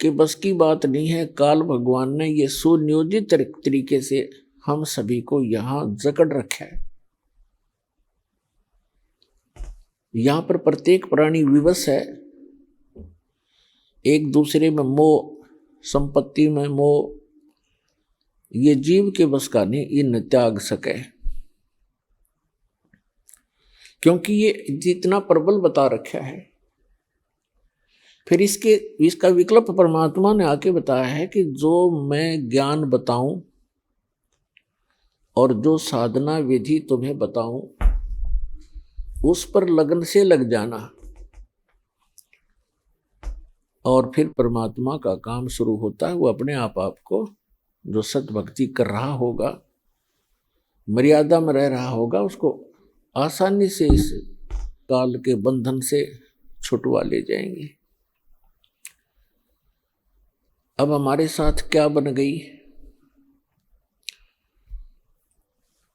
के बस की बात नहीं है। काल भगवान ने ये सुनियोजित तरीके से हम सभी को यहां जकड़ रखा है। यहां पर प्रत्येक प्राणी विवश है, एक दूसरे में मोह, संपत्ति में मोह, ये जीव के बस का नहीं, ये न त्याग सके, क्योंकि ये जितना प्रबल बता रखा है। फिर इसका विकल्प परमात्मा ने आके बताया है कि जो मैं ज्ञान बताऊं और जो साधना विधि तुम्हें बताऊं उस पर लगन से लग जाना, और फिर परमात्मा का काम शुरू होता है। वो अपने आप आपको, जो सत भक्ति कर रहा होगा, मर्यादा में रह रहा होगा, उसको आसानी से इस काल के बंधन से छुटवा ले जाएंगे। अब हमारे साथ क्या बन गई,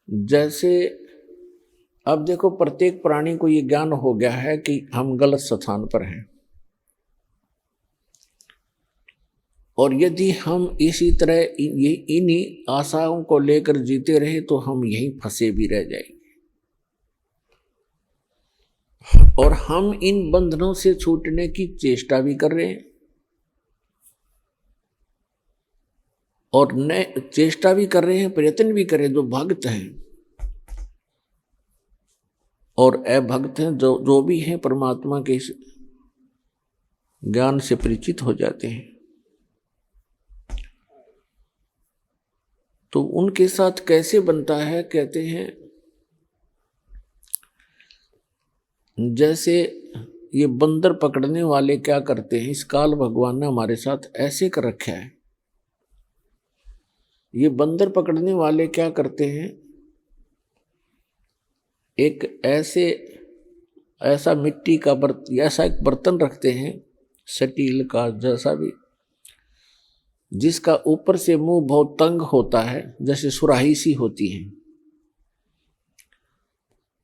जैसे अब देखो प्रत्येक प्राणी को ये ज्ञान हो गया है कि हम गलत स्थान पर हैं, और यदि हम इसी तरह इन्हीं आशाओं को लेकर जीते रहे तो हम यहीं फंसे भी रह जाएंगे, और हम इन बंधनों से छूटने की चेष्टा भी कर रहे हैं, और नए चेष्टा भी कर रहे हैं, प्रयत्न भी करें। जो भक्त हैं और अभक्त हैं, जो भी हैं, परमात्मा के ज्ञान से परिचित हो जाते हैं, तो उनके साथ कैसे बनता है। कहते हैं जैसे ये बंदर पकड़ने वाले क्या करते हैं, इस काल भगवान ने हमारे साथ ऐसे कर रखा है। ये बंदर पकड़ने वाले क्या करते हैं, एक ऐसा मिट्टी का ऐसा एक बर्तन रखते हैं, स्टील का जैसा भी, जिसका ऊपर से मुंह बहुत तंग होता है, जैसे सुराही सी होती है,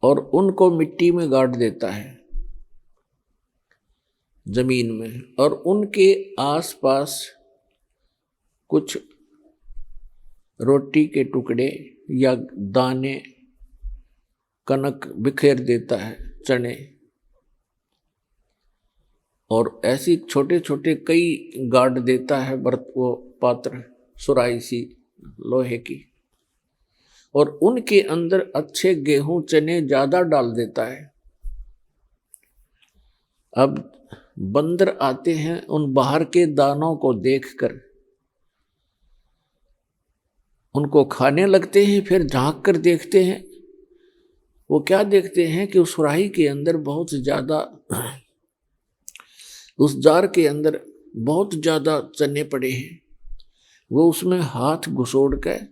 और उनको मिट्टी में गाड़ देता है। जमीन में, और उनके आसपास कुछ रोटी के टुकड़े या दाने, कनक बिखेर देता है, चने, और ऐसी छोटे छोटे कई गाड़ देता है वो पात्र, सुराही सी लोहे की, और उनके अंदर अच्छे गेहूं चने ज्यादा डाल देता है। अब बंदर आते हैं, उन बाहर के दानों को देखकर उनको खाने लगते हैं। फिर झांक कर देखते हैं, वो क्या देखते हैं कि उस सुराही के अंदर बहुत ज्यादा, उस जार के अंदर बहुत ज्यादा चने पड़े हैं। वो उसमें हाथ घुसोड़ कर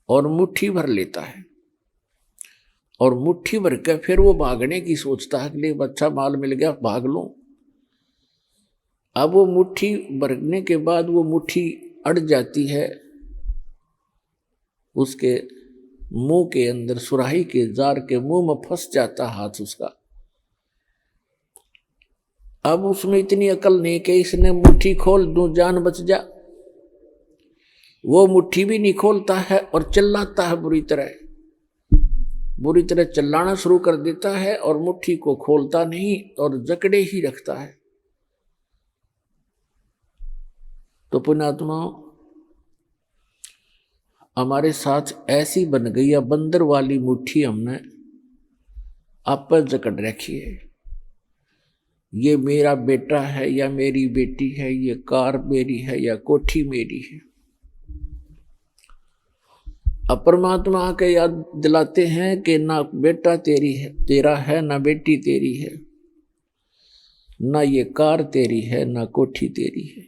और मुट्ठी भर लेता है, और मुट्ठी भर कर फिर वो भागने की सोचता है कि अच्छा माल मिल गया, भाग लूं। अब वो मुट्ठी भरने के बाद वो मुट्ठी अड़ जाती है उसके मुंह के अंदर, सुराही के जार के मुंह में फंस जाता हाथ उसका। अब उसमें इतनी अकल नहीं कि इसने मुट्ठी खोल दूं, जान बच जा। वो मुट्ठी भी नहीं खोलता है और चिल्लाता है बुरी तरह चिल्लाना शुरू कर देता है, और मुट्ठी को खोलता नहीं और जकड़े ही रखता है। तो पुण्यात्मा, हमारे साथ ऐसी बन गई या बंदर वाली मुट्ठी हमने आप पर जकड़ रखी है। ये मेरा बेटा है या मेरी बेटी है, ये कार मेरी है या कोठी मेरी है। अब परमात्मा आके याद दिलाते हैं कि ना बेटा तेरा है, ना बेटी तेरी है, ना ये कार तेरी है, ना कोठी तेरी है।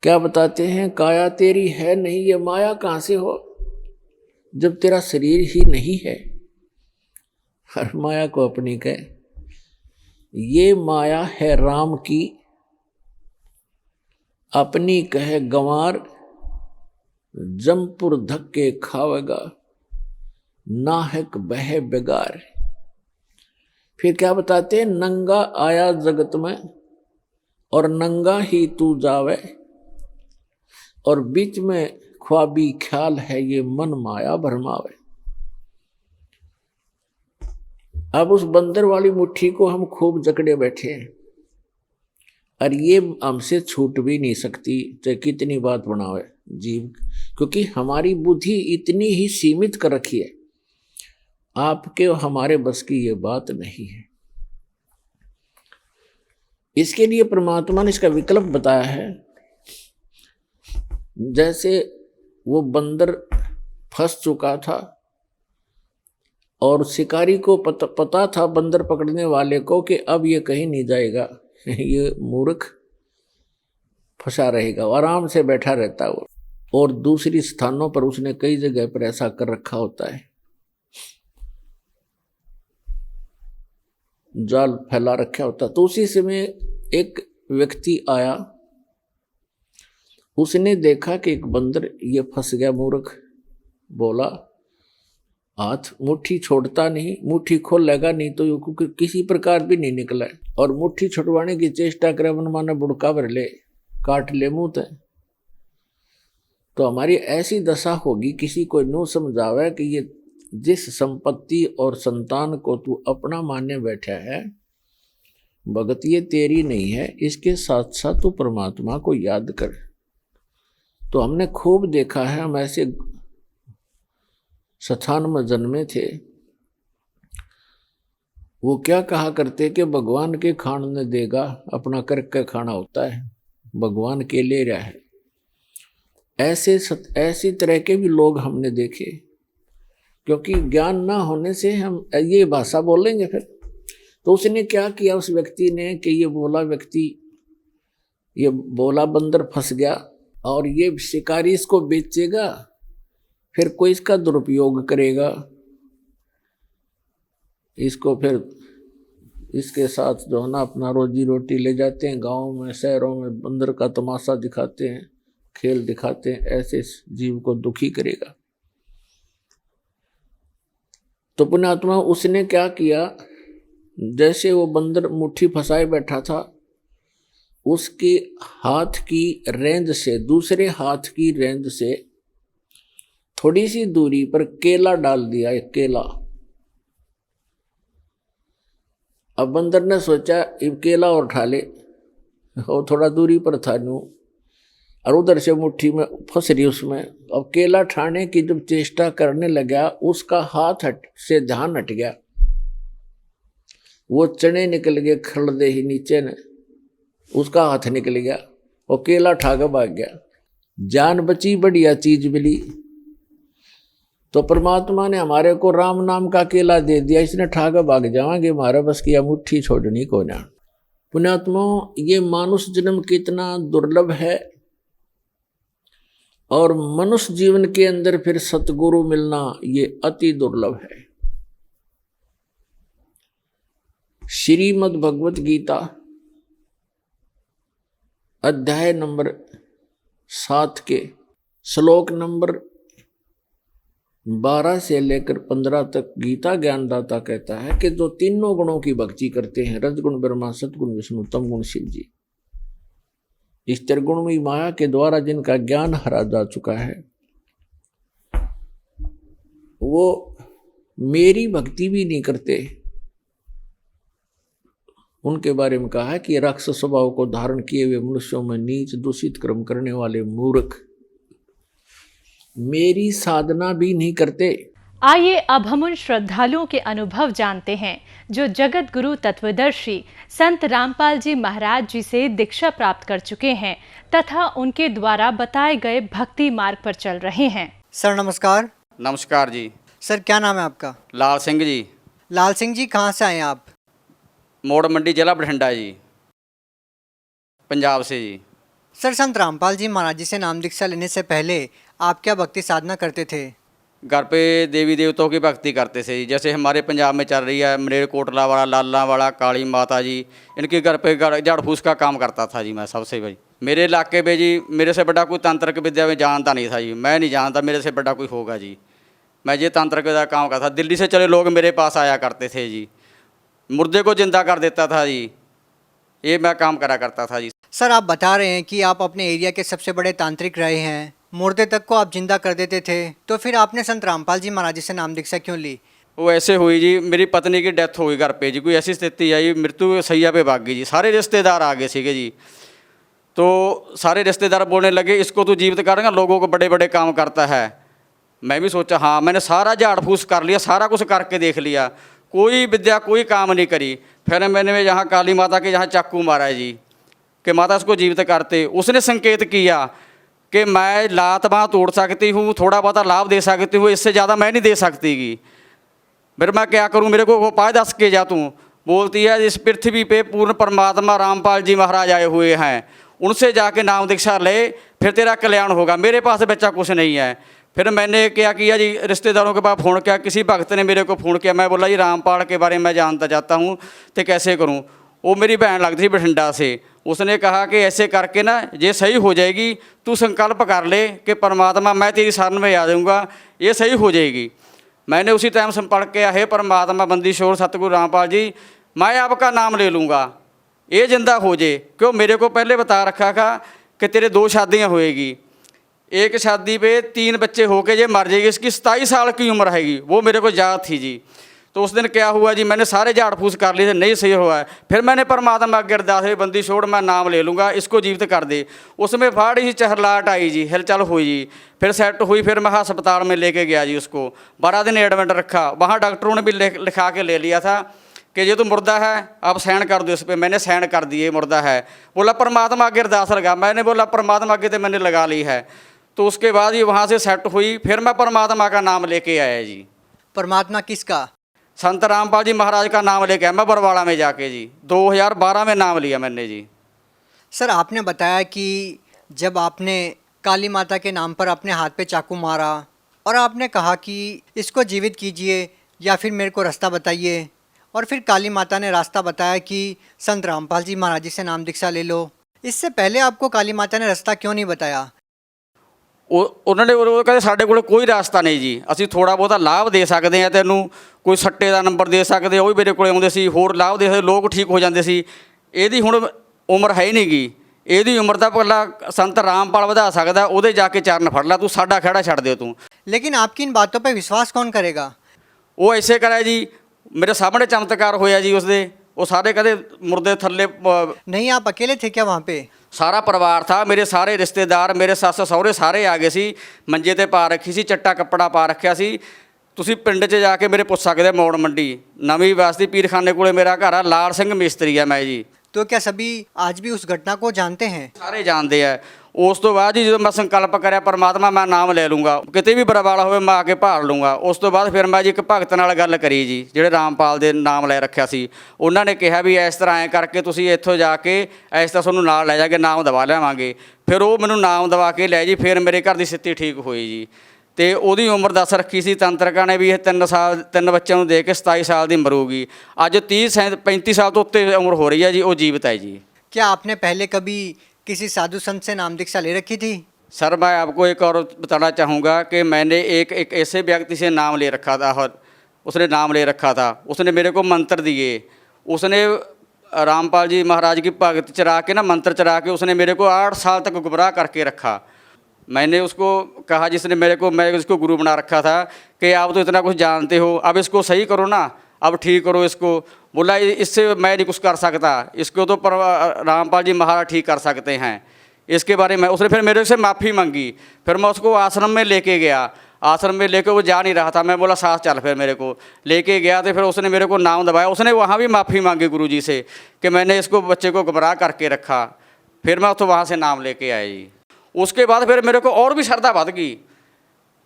क्या बताते हैं? काया तेरी है नहीं, ये माया कहां से हो जब तेरा शरीर ही नहीं है। हर माया को अपनी कहे, ये माया है राम की, अपनी कहे गंवार, जमपुर धक्के खावेगा, नाहक बह बेगार। फिर क्या बताते हैं? नंगा आया जगत में और नंगा ही तू जावे, और बीच में ख्वाबी ख्याल है ये मन माया भरमावे। अब उस बंदर वाली मुट्ठी को हम खूब जकड़े बैठे हैं, और ये हमसे छूट भी नहीं सकती, चाहे कितनी बात बनावे जीव, क्योंकि हमारी बुद्धि इतनी ही सीमित कर रखी है। आपके और हमारे बस की ये बात नहीं है। इसके लिए परमात्मा ने इसका विकल्प बताया है। जैसे वो बंदर फंस चुका था और शिकारी को पता था, बंदर पकड़ने वाले को, कि अब ये कहीं नहीं जाएगा, ये मूर्ख फंसा रहेगा, आराम से बैठा रहता है वो। और दूसरी स्थानों पर उसने कई जगह पर ऐसा कर रखा होता है, जाल फैला रखा होता। तो उसी समय एक व्यक्ति आया, उसने देखा कि एक बंदर ये फंस गया, मूर्ख। बोला, हाथ मुट्ठी छोड़ता नहीं, मुट्ठी खोल लेगा नहीं तो ये किसी प्रकार भी नहीं निकला है, और मुट्ठी छुड़वाने की चेष्टा करे, मन माने बुड़का भर ले, काट ले मुंह ते। तो हमारी ऐसी दशा होगी, किसी को नो समझावे कि ये जिस संपत्ति और संतान को तू अपना मानने बैठा है, भगत ये तेरी नहीं है, इसके साथ साथ तू परमात्मा को याद कर। तो हमने खूब देखा है, हम ऐसे स्थान में जन्मे थे, वो क्या कहा करते कि भगवान के खान ने देगा, अपना करके खाना होता है, भगवान के ले रहा है। ऐसी तरह के भी लोग हमने देखे, क्योंकि ज्ञान ना होने से हम ये भाषा बोलेंगे फिर। तो उसने क्या किया उस व्यक्ति ने कि ये बोला बंदर फंस गया, और ये शिकारी इसको बेचेगा, फिर कोई इसका दुरुपयोग करेगा, इसको फिर इसके साथ जो है ना अपना रोजी रोटी ले जाते हैं, गाँव में शहरों में बंदर का तमाशा दिखाते हैं, खेल दिखाते हैं, ऐसे जीव को दुखी करेगा। तो पुण्यात्मा उसने क्या किया, जैसे वो बंदर मुट्ठी फंसाए बैठा था, उसके हाथ की रेंज से, दूसरे हाथ की रेंज से थोड़ी सी दूरी पर केला डाल दिया, एक केला। अब बंदर ने सोचा ये केला और उठा ले, और थोड़ा दूरी पर था न्यू, और उधर से मुट्ठी में फंस रही उसमें। अब केला ठाने की जब चेष्टा करने लगा, उसका हाथ हट से ध्यान हट गया, वो चने निकल गए खड़दे ही नीचे ने, उसका हाथ निकल गया और केला ठा के भाग गया। जान बची, बढ़िया चीज मिली। तो परमात्मा ने हमारे को राम नाम का केला दे दिया, इसने ठा के भाग जाएंगे, हमारा बस किया मुट्ठी छोड़नी को ना। पुण्यात्मा, ये मानुष जन्म कितना दुर्लभ है, और मनुष्य जीवन के अंदर फिर सतगुरु मिलना ये अति दुर्लभ है। श्रीमद् भगवत गीता अध्याय नंबर 7 के श्लोक नंबर 12 से लेकर 15 तक गीता ज्ञानदाता कहता है कि जो तीनों गुणों की भक्ति करते हैं, रजगुण ब्रह्मा, सतगुण विष्णु, तम गुण शिव जी, इस त्रिगुणमयी माया के द्वारा जिनका ज्ञान हरा जा चुका है, वो मेरी भक्ति भी नहीं करते। उनके बारे में कहा है कि राक्षस स्वभाव को धारण किए हुए मनुष्यों में नीच दूषित कर्म करने वाले मूर्ख मेरी साधना भी नहीं करते। आइए अब हम उन श्रद्धालुओं के अनुभव जानते हैं जो जगत गुरु तत्वदर्शी संत रामपाल जी महाराज जी से दीक्षा प्राप्त कर चुके हैं तथा उनके द्वारा बताए गए भक्ति मार्ग पर चल रहे हैं। सर नमस्कार। नमस्कार जी। सर क्या नाम है आपका? लाल सिंह जी। लाल सिंह जी, कहाँ से आए हैं आप? मोड़ मंडी, जिला बठिंडा जी, पंजाब से जी। सर, संत रामपाल जी महाराज जी से नाम दीक्षा लेने से पहले आप क्या भक्ति साधना करते थे? घर पे देवी देवताओं की भक्ति करते थे जी। जैसे हमारे पंजाब में चल रही है मलेरकोटला वाला, लाला वाला, काली माता जी, इनके घर पे झाड़ फूस का काम करता था जी मैं सबसे भाई। मेरे इलाके में जी मेरे से बड़ा कोई तांत्रिक विद्या में जानता नहीं था जी, मैं नहीं जानता मेरे से बड़ा कोई होगा जी। मैं ये तांत्रिक विद्या काम करता था। दिल्ली से चले लोग मेरे पास आया करते थे जी, मुर्दे को जिंदा कर देता था जी, ये मैं काम करा करता था जी। सर, आप बता रहे हैं कि आप अपने एरिया के सबसे बड़े तांत्रिक रहे हैं, मुर्दे तक को आप जिंदा कर देते थे, तो फिर आपने संत रामपाल जी महाराज जी से नाम दीक्षा क्यों ली? वो ऐसे हुई जी, मेरी पत्नी की डेथ हो गई घर पे जी, कोई ऐसी स्थिति आई, मृत्यु सैया पे भाग गई जी। सारे रिश्तेदार आ गए सीगे जी, तो सारे रिश्तेदार बोलने लगे इसको तो जीवित करेंगे, लोगों को बड़े बड़े काम करता है। मैं भी सोचा हाँ, मैंने सारा झाड़ फूस कर लिया, सारा कुछ करके देख लिया, कोई विद्या कोई काम नहीं करी। फिर मैंने यहाँ काली माता के यहाँ चाकू मारा है जी कि माता इसको जीवित करते। उसने संकेत किया कि मैं लात बाँह तोड़ सकती हूँ, थोड़ा बहुत लाभ दे सकती हूँ, इससे ज़्यादा मैं नहीं दे सकती गी। फिर मैं क्या करूँ, मेरे को उपाय दस के जा तू। बोलती है इस पृथ्वी पे पूर्ण परमात्मा रामपाल जी महाराज आए हुए हैं, उनसे जाके नाम दीक्षा ले, फिर तेरा कल्याण होगा। मेरे पास बच्चा कुछ नहीं है। फिर मैंने क्या किया जी, रिश्तेदारों के पास फ़ोन किया, किसी भक्त ने मेरे को फ़ोन किया, मैं बोला जी रामपाल के बारे में मैं जानता चाहता हूँ तो कैसे करूँ। वो मेरी बहन लगती थी बठिंडा से, उसने कहा कि ऐसे करके ना ये सही हो जाएगी, तू संकल्प कर ले कि परमात्मा मैं तेरी शरण में आ जाऊँगा, ये सही हो जाएगी। मैंने उसी टाइम संपर्क किया, हे परमात्मा बंदी शोर सतगुरु रामपाल जी, मैं आपका नाम ले लूँगा, ये जिंदा हो जाए। क्यों, मेरे को पहले बता रखा था कि तेरे 2 शादियाँ होएगी, एक शादी पे 3 बच्चे होके ये मर जाएगी, इसकी 27 साल की उम्र रहेगी, वो मेरे को याद थी जी। तो उस दिन क्या हुआ जी, मैंने सारे झाड़ फूस कर लिए थे, नहीं सही हुआ है। फिर मैंने परमात्मा के अरदास हुई, बंदी छोड़ मैं नाम ले लूँगा, इसको जीवित कर दे। उसमें फाड़ी सी चहलाहट आई जी, हिलचल हुई जी, फिर सेट हुई। फिर मैं अस्पताल में लेके गया जी, उसको 12 दिन एडमिट रखा। वहाँ डॉक्टरों ने भी लिखा के ले लिया था कि ये तो मुर्दा है, आप साइन कर दो इस पर। मैंने साइन कर दिए, मुर्दा है। बोला परमात्मा के अरदास लगा, मैंने बोला परमात्मा के तो मैंने लगा ली है। तो उसके बाद ही वहाँ से सेट हुई, फिर मैं परमात्मा का नाम लेके आया जी। परमात्मा किसका? संत रामपाल जी महाराज का नाम लेके आया मैं बरवाड़ा में जाके जी, 2012 में नाम लिया मैंने जी। सर, आपने बताया कि जब आपने काली माता के नाम पर अपने हाथ पे चाकू मारा और आपने कहा कि इसको जीवित कीजिए या फिर मेरे को रास्ता बताइए, और फिर काली माता ने रास्ता बताया कि संत रामपाल जी महाराज जी से नाम दीक्षा ले लो। इससे पहले आपको काली माता ने रास्ता क्यों नहीं बताया? ਉਹਨਾਂ ਨੇ ਉਹ ਕਹਿੰਦੇ ਸਾਡੇ ਕੋਲ ਕੋਈ ਰਾਸਤਾ ਨਹੀਂ ਜੀ, ਅਸੀਂ ਥੋੜ੍ਹਾ ਬਹੁਤਾ ਲਾਭ ਦੇ ਸਕਦੇ ਹਾਂ ਤੈਨੂੰ, ਕੋਈ ਸੱਟੇ ਦਾ ਨੰਬਰ ਦੇ ਸਕਦੇ, ਉਹ ਵੀ ਮੇਰੇ ਕੋਲ ਆਉਂਦੇ ਸੀ, ਹੋਰ ਲਾਭ ਦੇ ਸਕਦੇ, ਲੋਕ ਠੀਕ ਹੋ ਜਾਂਦੇ ਸੀ। ਇਹਦੀ ਹੁਣ ਉਮਰ ਹੈ ਹੀ ਨਹੀਂ ਗੀ, ਇਹਦੀ ਉਮਰ ਤਾਂ ਭਲਾ ਸੰਤ ਰਾਮਪਾਲ ਵਧਾ ਸਕਦਾ, ਉਹਦੇ ਜਾ ਕੇ ਚਰਨ ਫੜ ਲਾ, ਤੂੰ ਸਾਡਾ ਖਹਿੜਾ ਛੱਡ ਦੇ ਤੂੰ। लेकिन आपकी इन बातों पे विश्वास कौन करेगा? ਉਹ ਐਸੇ ਕਰਿਆ ਜੀ, ਮੇਰੇ ਸਾਹਮਣੇ ਚਮਤਕਾਰ ਹੋਇਆ ਜੀ ਉਸਦੇ, ਉਹ ਸਾਰੇ ਕਹਿੰਦੇ ਮੁਰਦੇ ਥੱਲੇ नहीं आप अकेले थे क्या वहाँ पे? ਸਾਰਾ ਪਰਿਵਾਰ ਥਾ, ਮੇਰੇ ਸਾਰੇ ਰਿਸ਼ਤੇਦਾਰ, ਮੇਰੇ ਸੱਸ ਸਹੁਰੇ ਸਾਰੇ ਆ ਗਏ ਸੀ, ਮੰਜੇ ਤੇ ਪਾ ਰੱਖੀ ਸੀ, ਚੱਟਾ ਕੱਪੜਾ ਪਾ ਰੱਖਿਆ ਸੀ। ਤੁਸੀਂ ਪਿੰਡ 'ਚ ਜਾ ਕੇ ਮੇਰੇ ਪੁੱਛ ਸਕਦੇ, ਮੌੜ ਮੰਡੀ ਨਵੀਂ ਬਸਤੀ ਪੀਰਖਾਨੇ ਕੋਲੇ ਮੇਰਾ ਘਰ ਆ, ਲਾਲ ਸਿੰਘ ਮਿਸਤਰੀ ਆ ਮੈਂ ਜੀ। तो क्या सभी आज भी उस घटना को जानते हैं? ਸਾਰੇ ਜਾਣਦੇ ਆ। ਉਸ ਤੋਂ ਬਾਅਦ ਜੀ ਜਦੋਂ ਮੈਂ ਸੰਕਲਪ ਕਰਿਆ ਪਰਮਾਤਮਾ ਮੈਂ ਨਾਮ ਲੈ ਲੂੰਗਾ, ਕਿਤੇ ਵੀ ਬਰਵਾਲਾ ਹੋਵੇ ਮੈਂ ਆ ਕੇ ਭਾਲ ਲੂੰਗਾ। ਉਸ ਤੋਂ ਬਾਅਦ ਫਿਰ ਮੈਂ ਜੀ ਇੱਕ ਭਗਤ ਨਾਲ ਗੱਲ ਕਰੀ ਜੀ, ਜਿਹੜੇ ਰਾਮਪਾਲ ਦੇ ਨਾਮ ਲੈ ਰੱਖਿਆ ਸੀ। ਉਹਨਾਂ ਨੇ ਕਿਹਾ ਵੀ ਇਸ ਤਰ੍ਹਾਂ ਐਂ ਕਰਕੇ ਤੁਸੀਂ ਇੱਥੋਂ ਜਾ ਕੇ ਇਸ ਤਰ੍ਹਾਂ ਤੁਹਾਨੂੰ ਨਾਲ ਲੈ ਜਾ ਕੇ ਨਾਮ ਦਵਾ ਲਿਆਵਾਂਗੇ। ਫਿਰ ਉਹ ਮੈਨੂੰ ਨਾਮ ਦਵਾ ਕੇ ਲੈ ਜੀ, ਫਿਰ ਮੇਰੇ ਘਰ ਦੀ ਸਥਿਤੀ ਠੀਕ ਹੋਈ ਜੀ। ਅਤੇ ਉਹਦੀ ਉਮਰ ਦੱਸ ਰੱਖੀ ਸੀ ਤੰਤਰਕਾਂ ਨੇ ਵੀ ਇਹ 3 ਬੱਚਿਆਂ ਨੂੰ ਦੇ ਕੇ 27 ਸਾਲ ਦੀ ਮਰੂਗੀ। ਅੱਜ 35 ਸਾਲ ਤੋਂ ਉੱਤੇ ਉਮਰ ਹੋ ਰਹੀ ਹੈ ਜੀ, ਉਹ ਜੀਵਤ ਹੈ जी। क्या आपने पहले कभी किसी साधु संत से नाम दीक्षा ले रखी थी? सर मैं आपको एक और बताना चाहूँगा कि मैंने एक ऐसे व्यक्ति से नाम ले रखा था, और उसने नाम ले रखा था, उसने मेरे को मंत्र दिए। उसने रामपाल जी महाराज की भगत चरा के ना, मंत्र चरा के उसने मेरे को 8 साल तक गुमराह करके रखा। मैंने उसको कहा, जिसने मैं इसको गुरु बना रखा था, कि आप तो इतना कुछ जानते हो, अब इसको सही करो ना, अब ठीक करो इसको। बोला इससे मैं नहीं कुछ कर सकता, इसको तो रामपाल जी महाराज ठीक कर सकते हैं, इसके बारे में। उसने फिर मेरे से माफ़ी मांगी। फिर मैं उसको आश्रम में लेके गया, आश्रम में लेके वो जा नहीं रहा था, मैं बोला साथ चल, फिर मेरे को लेके गया। तो फिर उसने मेरे को नाम दबाया, उसने वहाँ भी माफ़ी मांगी गुरु जी से कि मैंने इसको बच्चे को गुमराह करके रखा। फिर मैं तो वहाँ से नाम लेके आया जी। उसके बाद फिर मेरे को और भी श्रद्धा बढ़ गई।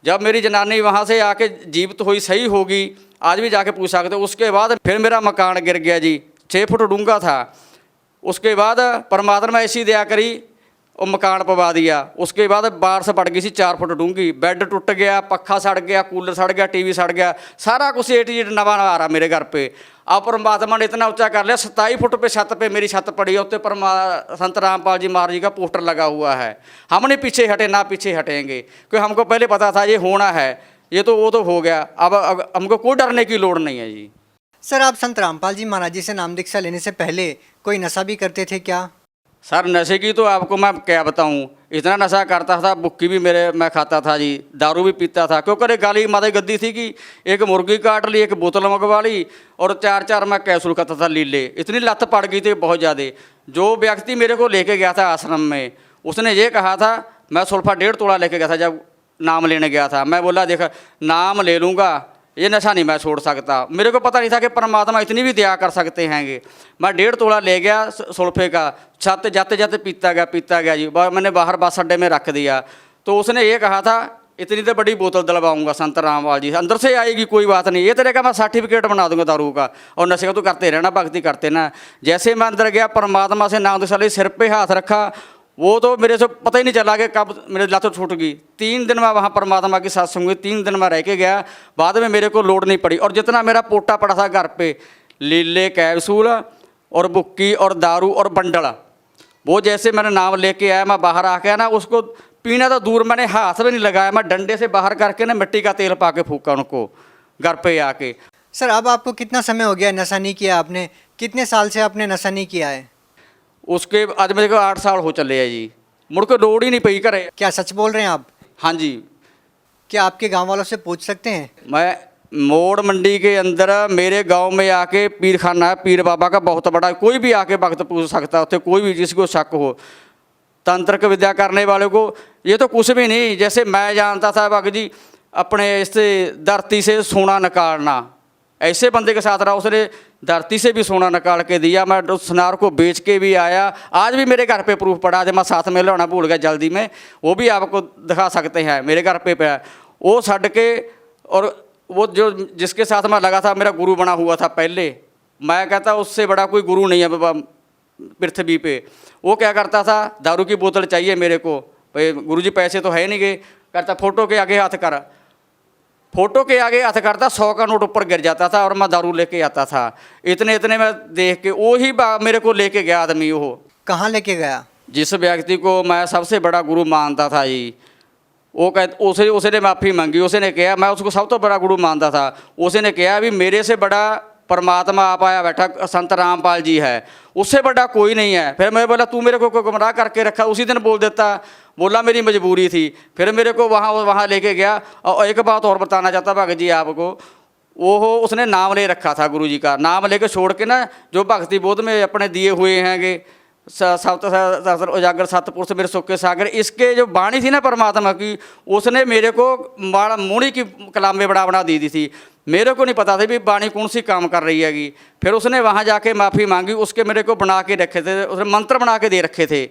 जब मेरी जनानी वहाँ से आके जीवित हुई, सही होगी, आज भी जाके पूछ सकते। उसके बाद फिर मेरा मकान गिर गया जी, 6 फुट डूंगा था। उसके बाद परमात्मा ऐसी दया करी, वो मकान पवा दिया। उसके बाद बारिश पड़ गई सी 4 फुट डूंगी, बेड टुट गया, पखा सड़ गया, कूलर सड़ गया, टीवी सड़ गया, सारा कुछ A to Z नवा आ रहा मेरे घर पे। अब परमात्मा ने इतना ऊंचा कर लिया, 27 फुट पे छत पे मेरी छत पड़ी है, उत्ते संत रामपाल जी महाराज जी का पोस्टर लगा हुआ है। हम नहीं पीछे हटे, ना पीछे हटेंगे, क्योंकि हमको पहले पता था ये होना है, ये तो वो तो हो गया। अब हमको कोई डरने की लोड़ नहीं है जी। सर आप संत रामपाल जी महाराज जी से नाम दीक्षा लेने से पहले कोई नशा भी करते थे क्या? सर नशे की तो आपको मैं क्या बताऊं, इतना नशा करता था, बुक्की भी मैं खाता था जी, दारू भी पीता था। क्योंकि गाली माता गद्दी थी कि एक मुर्गी काट ली, एक बोतल मंगवा ली, और 4 मैं कैप्सूल खाता था लीले। इतनी लत पड़ गई थी बहुत ज़्यादा। जो व्यक्ति मेरे को लेके गया था आश्रम में, उसने ये कहा था, मैं सुल्फा 1.5 तोला लेके गया था जब नाम लेने गया था। मैं बोला देख नाम ले लूँगा, ये नशा नहीं मैं छोड़ सकता। मेरे को पता नहीं था कि परमात्मा इतनी भी दया कर सकते हैंगे। मैं 1.5 तोला ले गया सुल्फे का, छत जाते जाते पीता गया जी। मैंने बाहर बस अड्डे में रख दिया। तो उसने ये कहा था, इतनी तो बड़ी बोतल दिलवाऊंगा संत रामपाल जी, अंदर से आएगी कोई बात नहीं, ये तेरे का मैं सर्टिफिकेट बना दूंगा दारू का, और नशे का तो करते रहना, भक्ति करते ना। जैसे मैं अंदर गया, परमात्मा से नाम दीक्षा ली, सिर पे हाथ रखा, वो तो मेरे से पता ही नहीं चला कि कब मेरे लत छूट गई। 3 दिन मैं वहाँ परमात्मा की सत्संग हुई, 3 दिन मैं रह के गया। बाद में मेरे को लोड नहीं पड़ी, और जितना मेरा पोटा पड़ा था घर पे, लीले कैप्सूल और बुक्की और दारू और बंडल, वो जैसे मैंने नाम लेके आया, मैं बाहर आके ना उसको पीना तो दूर, मैंने हाथ भी नहीं लगाया, मैं डंडे से बाहर करके ना मिट्टी का तेल पा के फूका उनको घर पे आके। सर अब आपको कितना समय हो गया नशा नहीं किया आपने? कितने साल से आपने नशा नहीं किया है? उसके आज मेरे को 8 साल हो चले हैं जी, मुड़ के लोड़ ही नहीं पई करे। क्या सच बोल रहे हैं आप? हाँ जी। क्या आपके गांव वालों से पूछ सकते हैं? मैं मोड़ मंडी के अंदर मेरे गांव में आके पीरखाना है, पीर बाबा का बहुत बड़ा, कोई भी आके भक्त पूछ सकता है, उत्थे कोई भी जिसको शक हो तंत्र विद्या करने वाले को। ये तो कुछ भी नहीं, जैसे मैं जानता था भगत जी अपने इससे धरती से सोना निकालना, ऐसे बंदे के साथ रहा, उसने धरती से भी सोना निकाल के दिया। मैं उस सुनार को बेच के भी आया, आज भी मेरे घर पे प्रूफ पड़ा है। मैं साथ में लाना भूल गया जल्दी में, वो भी आपको दिखा सकते हैं, मेरे घर पे वो छड़ के। और वो जो जिसके साथ मैं लगा था, मेरा गुरु बना हुआ था पहले, मैं कहता उससे बड़ा कोई गुरु नहीं है पृथ्वी पे। वो क्या करता था, दारू की बोतल चाहिए मेरे को, भाई गुरुजी पैसे तो है नहीं गए, करता फोटो के आगे हाथ कर, फोटो के आगे हाथ करता, 100 का नोट ऊपर गिर जाता था, और मैं दारू लेके आता था। इतने में देख के वो ही मेरे को लेके गया आदमी। वो कहाँ लेके गया? जिस व्यक्ति को मैं सबसे बड़ा गुरु मानता था जी, वो कह उसने माफ़ी मांगी। उसने कहा, मैं उसको सब तो बड़ा गुरु मानता था, उसने कहा भी मेरे से बड़ा परमात्मा आप आया बैठा संत रामपाल जी है, उससे बड़ा कोई नहीं है। फिर मैं बोला तू मेरे को गुमराह करके रखा, उसी दिन बोल देता। बोला मेरी मजबूरी थी। फिर मेरे को वहाँ लेके गया। और एक बात और बताना चाहता भगत जी आपको, वो उसने नाम ले रखा था गुरु जी का, नाम लेके छोड़ के ना जो भक्ति बोध में अपने दिए हुए हैंगे सप्त सहस्त्र उजागर सतपुरुष मेरे सुख के सागर, इसके जो बाणी थी ना परमात्मा की, उसने मेरे को मूढ़ी की कलामे बना दी थी। मेरे को नहीं पता था भी बाणी कौन सी काम कर रही हैगी। फिर उसने वहाँ जाके माफ़ी मांगी, उसके मेरे को बना के रखे थे, उसने मंत्र बना के दे रखे थे।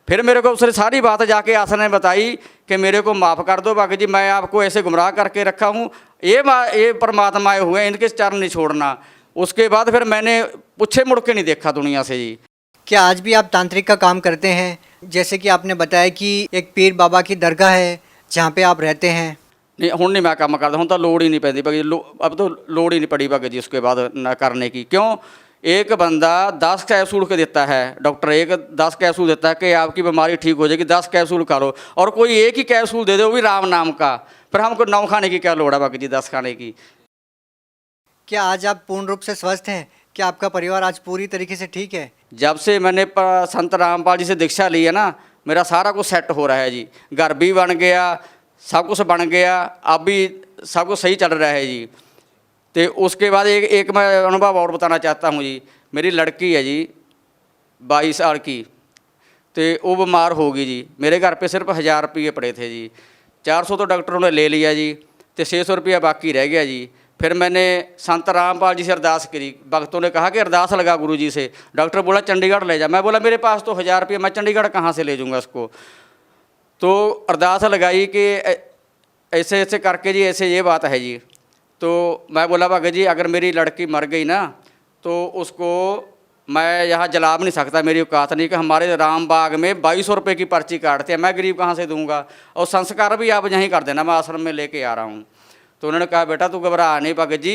फिर मेरे को उसने सारी बात जाके आसन ने बताई कि मेरे को माफ़ कर दो भगत जी, मैं आपको ऐसे गुमराह करके रखा हूँ, ये परमात्मा आए हुए हैं, इनके चरण नहीं छोड़ना। उसके बाद फिर मैंने पूछे मुड़ के नहीं देखा दुनिया से जी। क्या आज भी आप तांत्रिक का काम करते हैं? जैसे कि आपने बताया कि एक पीर बाबा की दरगाह है जहाँ पे आप रहते हैं। नहीं हुण नहीं मैं काम करता, हुण तो लोड़ ही नहीं पैंदी भगत जी, अब तो लोड़ ही नहीं पड़ी भगत जी उसके बाद न करने की। क्यों? एक बंदा 10 कैप्सूल के देता है, डॉक्टर एक 10 कैप्सूल देता है कि आपकी बीमारी ठीक हो जाएगी, 10 कैप्सूल खा लो, और कोई एक ही कैप्सूल दे दे, वो भी राम नाम का। फिर हमको 9 खाने की क्या लोड़ है भगत जी, 10 खाने की। क्या आज आप पूर्ण रूप से स्वस्थ हैं? क्या आपका परिवार आज पूरी तरीके से ठीक है? जब से मैंने संत रामपाल जी से दीक्षा ली है ना, मेरा सारा कुछ सेट हो रहा है जी। घर भी बन गया, सब कुछ बन गया, अब भी सब कुछ सही चल रहा है जी। तो उसके बाद एक मैं अनुभव और बताना चाहता हूँ जी। मेरी लड़की है जी 22 साल की, तो वो बीमार हो गई जी। मेरे घर पे सिर्फ 1000 रुपये पड़े थे जी, 400 तो डॉक्टरों ने ले लिया जी, तो 600 रुपया बाकी रह गया जी। फिर मैंने संत रामपाल जी से अरदास करी, भक्तों ने कहा कि अरदास लगा गुरु जी से। डॉक्टर बोला चंडीगढ़ ले जा। मैं बोला मेरे पास तो 1000 रुपये, मैं चंडीगढ़ कहाँ से ले जाऊँगा उसको। तो अरदास लगाई कि ऐसे ऐसे करके जी, ऐसे ये बात है जी। तो मैं बोला भगत जी अगर मेरी लड़की मर गई ना तो उसको मैं यहाँ जला भी नहीं सकता, मेरी औकात नहीं कि हमारे राम बाग में 2200 रुपये की पर्ची काटते हैं, मैं गरीब कहाँ से दूंगा। और संस्कार भी आप यहीं कर देना, मैं आश्रम में लेके आ रहा हूँ। तो उन्होंने कहा बेटा तू घबरा नहीं भगत जी,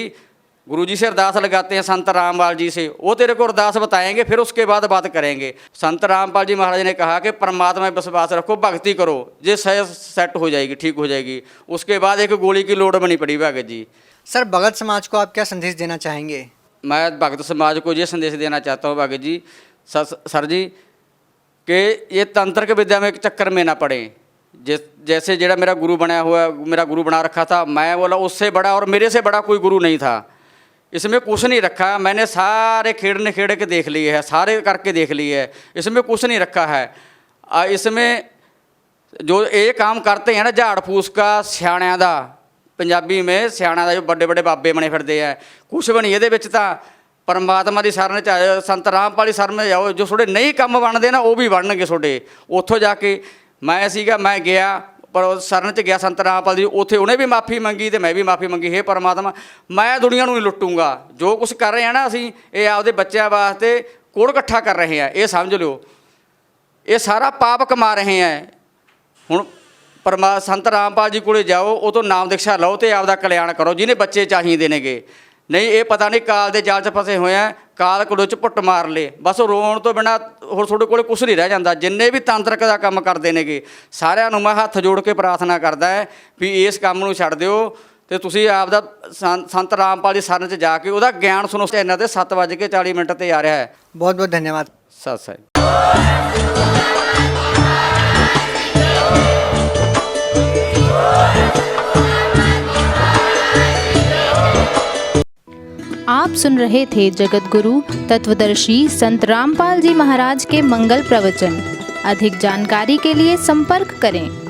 गुरुजी से अरदास लगाते हैं संत रामपाल जी से, वो तेरे को अरदास बताएंगे, फिर उसके बाद बात करेंगे। संत रामपाल जी महाराज ने कहा कि परमात्मा में विश्वास रखो, भक्ति करो, ये सेट हो जाएगी, ठीक हो जाएगी। उसके बाद एक गोली की लोड़ बनी पड़ी भगत जी। सर भगत समाज को आप क्या संदेश देना चाहेंगे? मैं भगत समाज को ये संदेश देना चाहता हूँ भगत जी, सर जी, कि ये तंत्र विद्या में एक चक्कर में ना पड़े। जैसे जेड़ा मेरा गुरु बनाया हुआ, मेरा गुरु बना रखा था, मैं बोला उससे बड़ा और मेरे से बड़ा कोई गुरु नहीं था। इसमें कुछ नहीं रखा, मैंने सारे खेड़ के देख लिए है, सारे करके देख लिए है, इसमें कुछ नहीं रखा है। इसमें जो ये काम करते हैं ना झाड़ फूस का, सियाणियां दा, पंजाबी में सियाणा दा जो बड़े बड़े बाबे बने फिरदे है, कुछ भी नहीं ये परमात्मा की शरण च, संत रामपाल की शरण में जाओ, जो थोड़े नहीं काम बनते ना वो भी बनणगे थोड़े। उत्थों जाके मैं गया पर शरण च गया संत रामपाल जी, उत्थे उन्हें भी माफ़ी मंगी तो मैं भी माफ़ी मंगी। हे परमात्मा मैं दुनिया नहीं लुटूंगा, जो कुछ कर रहे हैं ना असीं ये आपदे बच्चों वास्ते कोड़ इकट्ठा कर रहे हैं, ये समझ लो, ये सारा पाप कमा रहे हैं। हुण संत रामपाल जी को जाओ, वो तो नाम दीक्षा लो तो आपदा कल्याण करो, जिन्हें बच्चे चाहिए नेगे। नहीं ये पता नहीं काल के जाल च फसे हुए हैं, काल कुल च पुट मार ले, बस रोण तो बिना होर तुहाडे कोल कुछ नहीं रह जाता। जिन्ने भी तांत्रिक का काम करते नेगे सारिਆਂ ਨੂੰ मैं हथ जोड़ के प्रार्थना करदा है भी इस काम नूं छड्ड दिओ ते तुसीं आपदा संत रामपाल जी शरण च जाके ਉਹਦਾ ਗਿਆਨ सुनो। चैनल ते 7:40 ते आ रहा है। बहुत बहुत धन्यवाद। सत श्री आप सुन रहे थे जगत गुरु तत्वदर्शी संत रामपाल जी महाराज के मंगल प्रवचन। अधिक जानकारी के लिए संपर्क करें।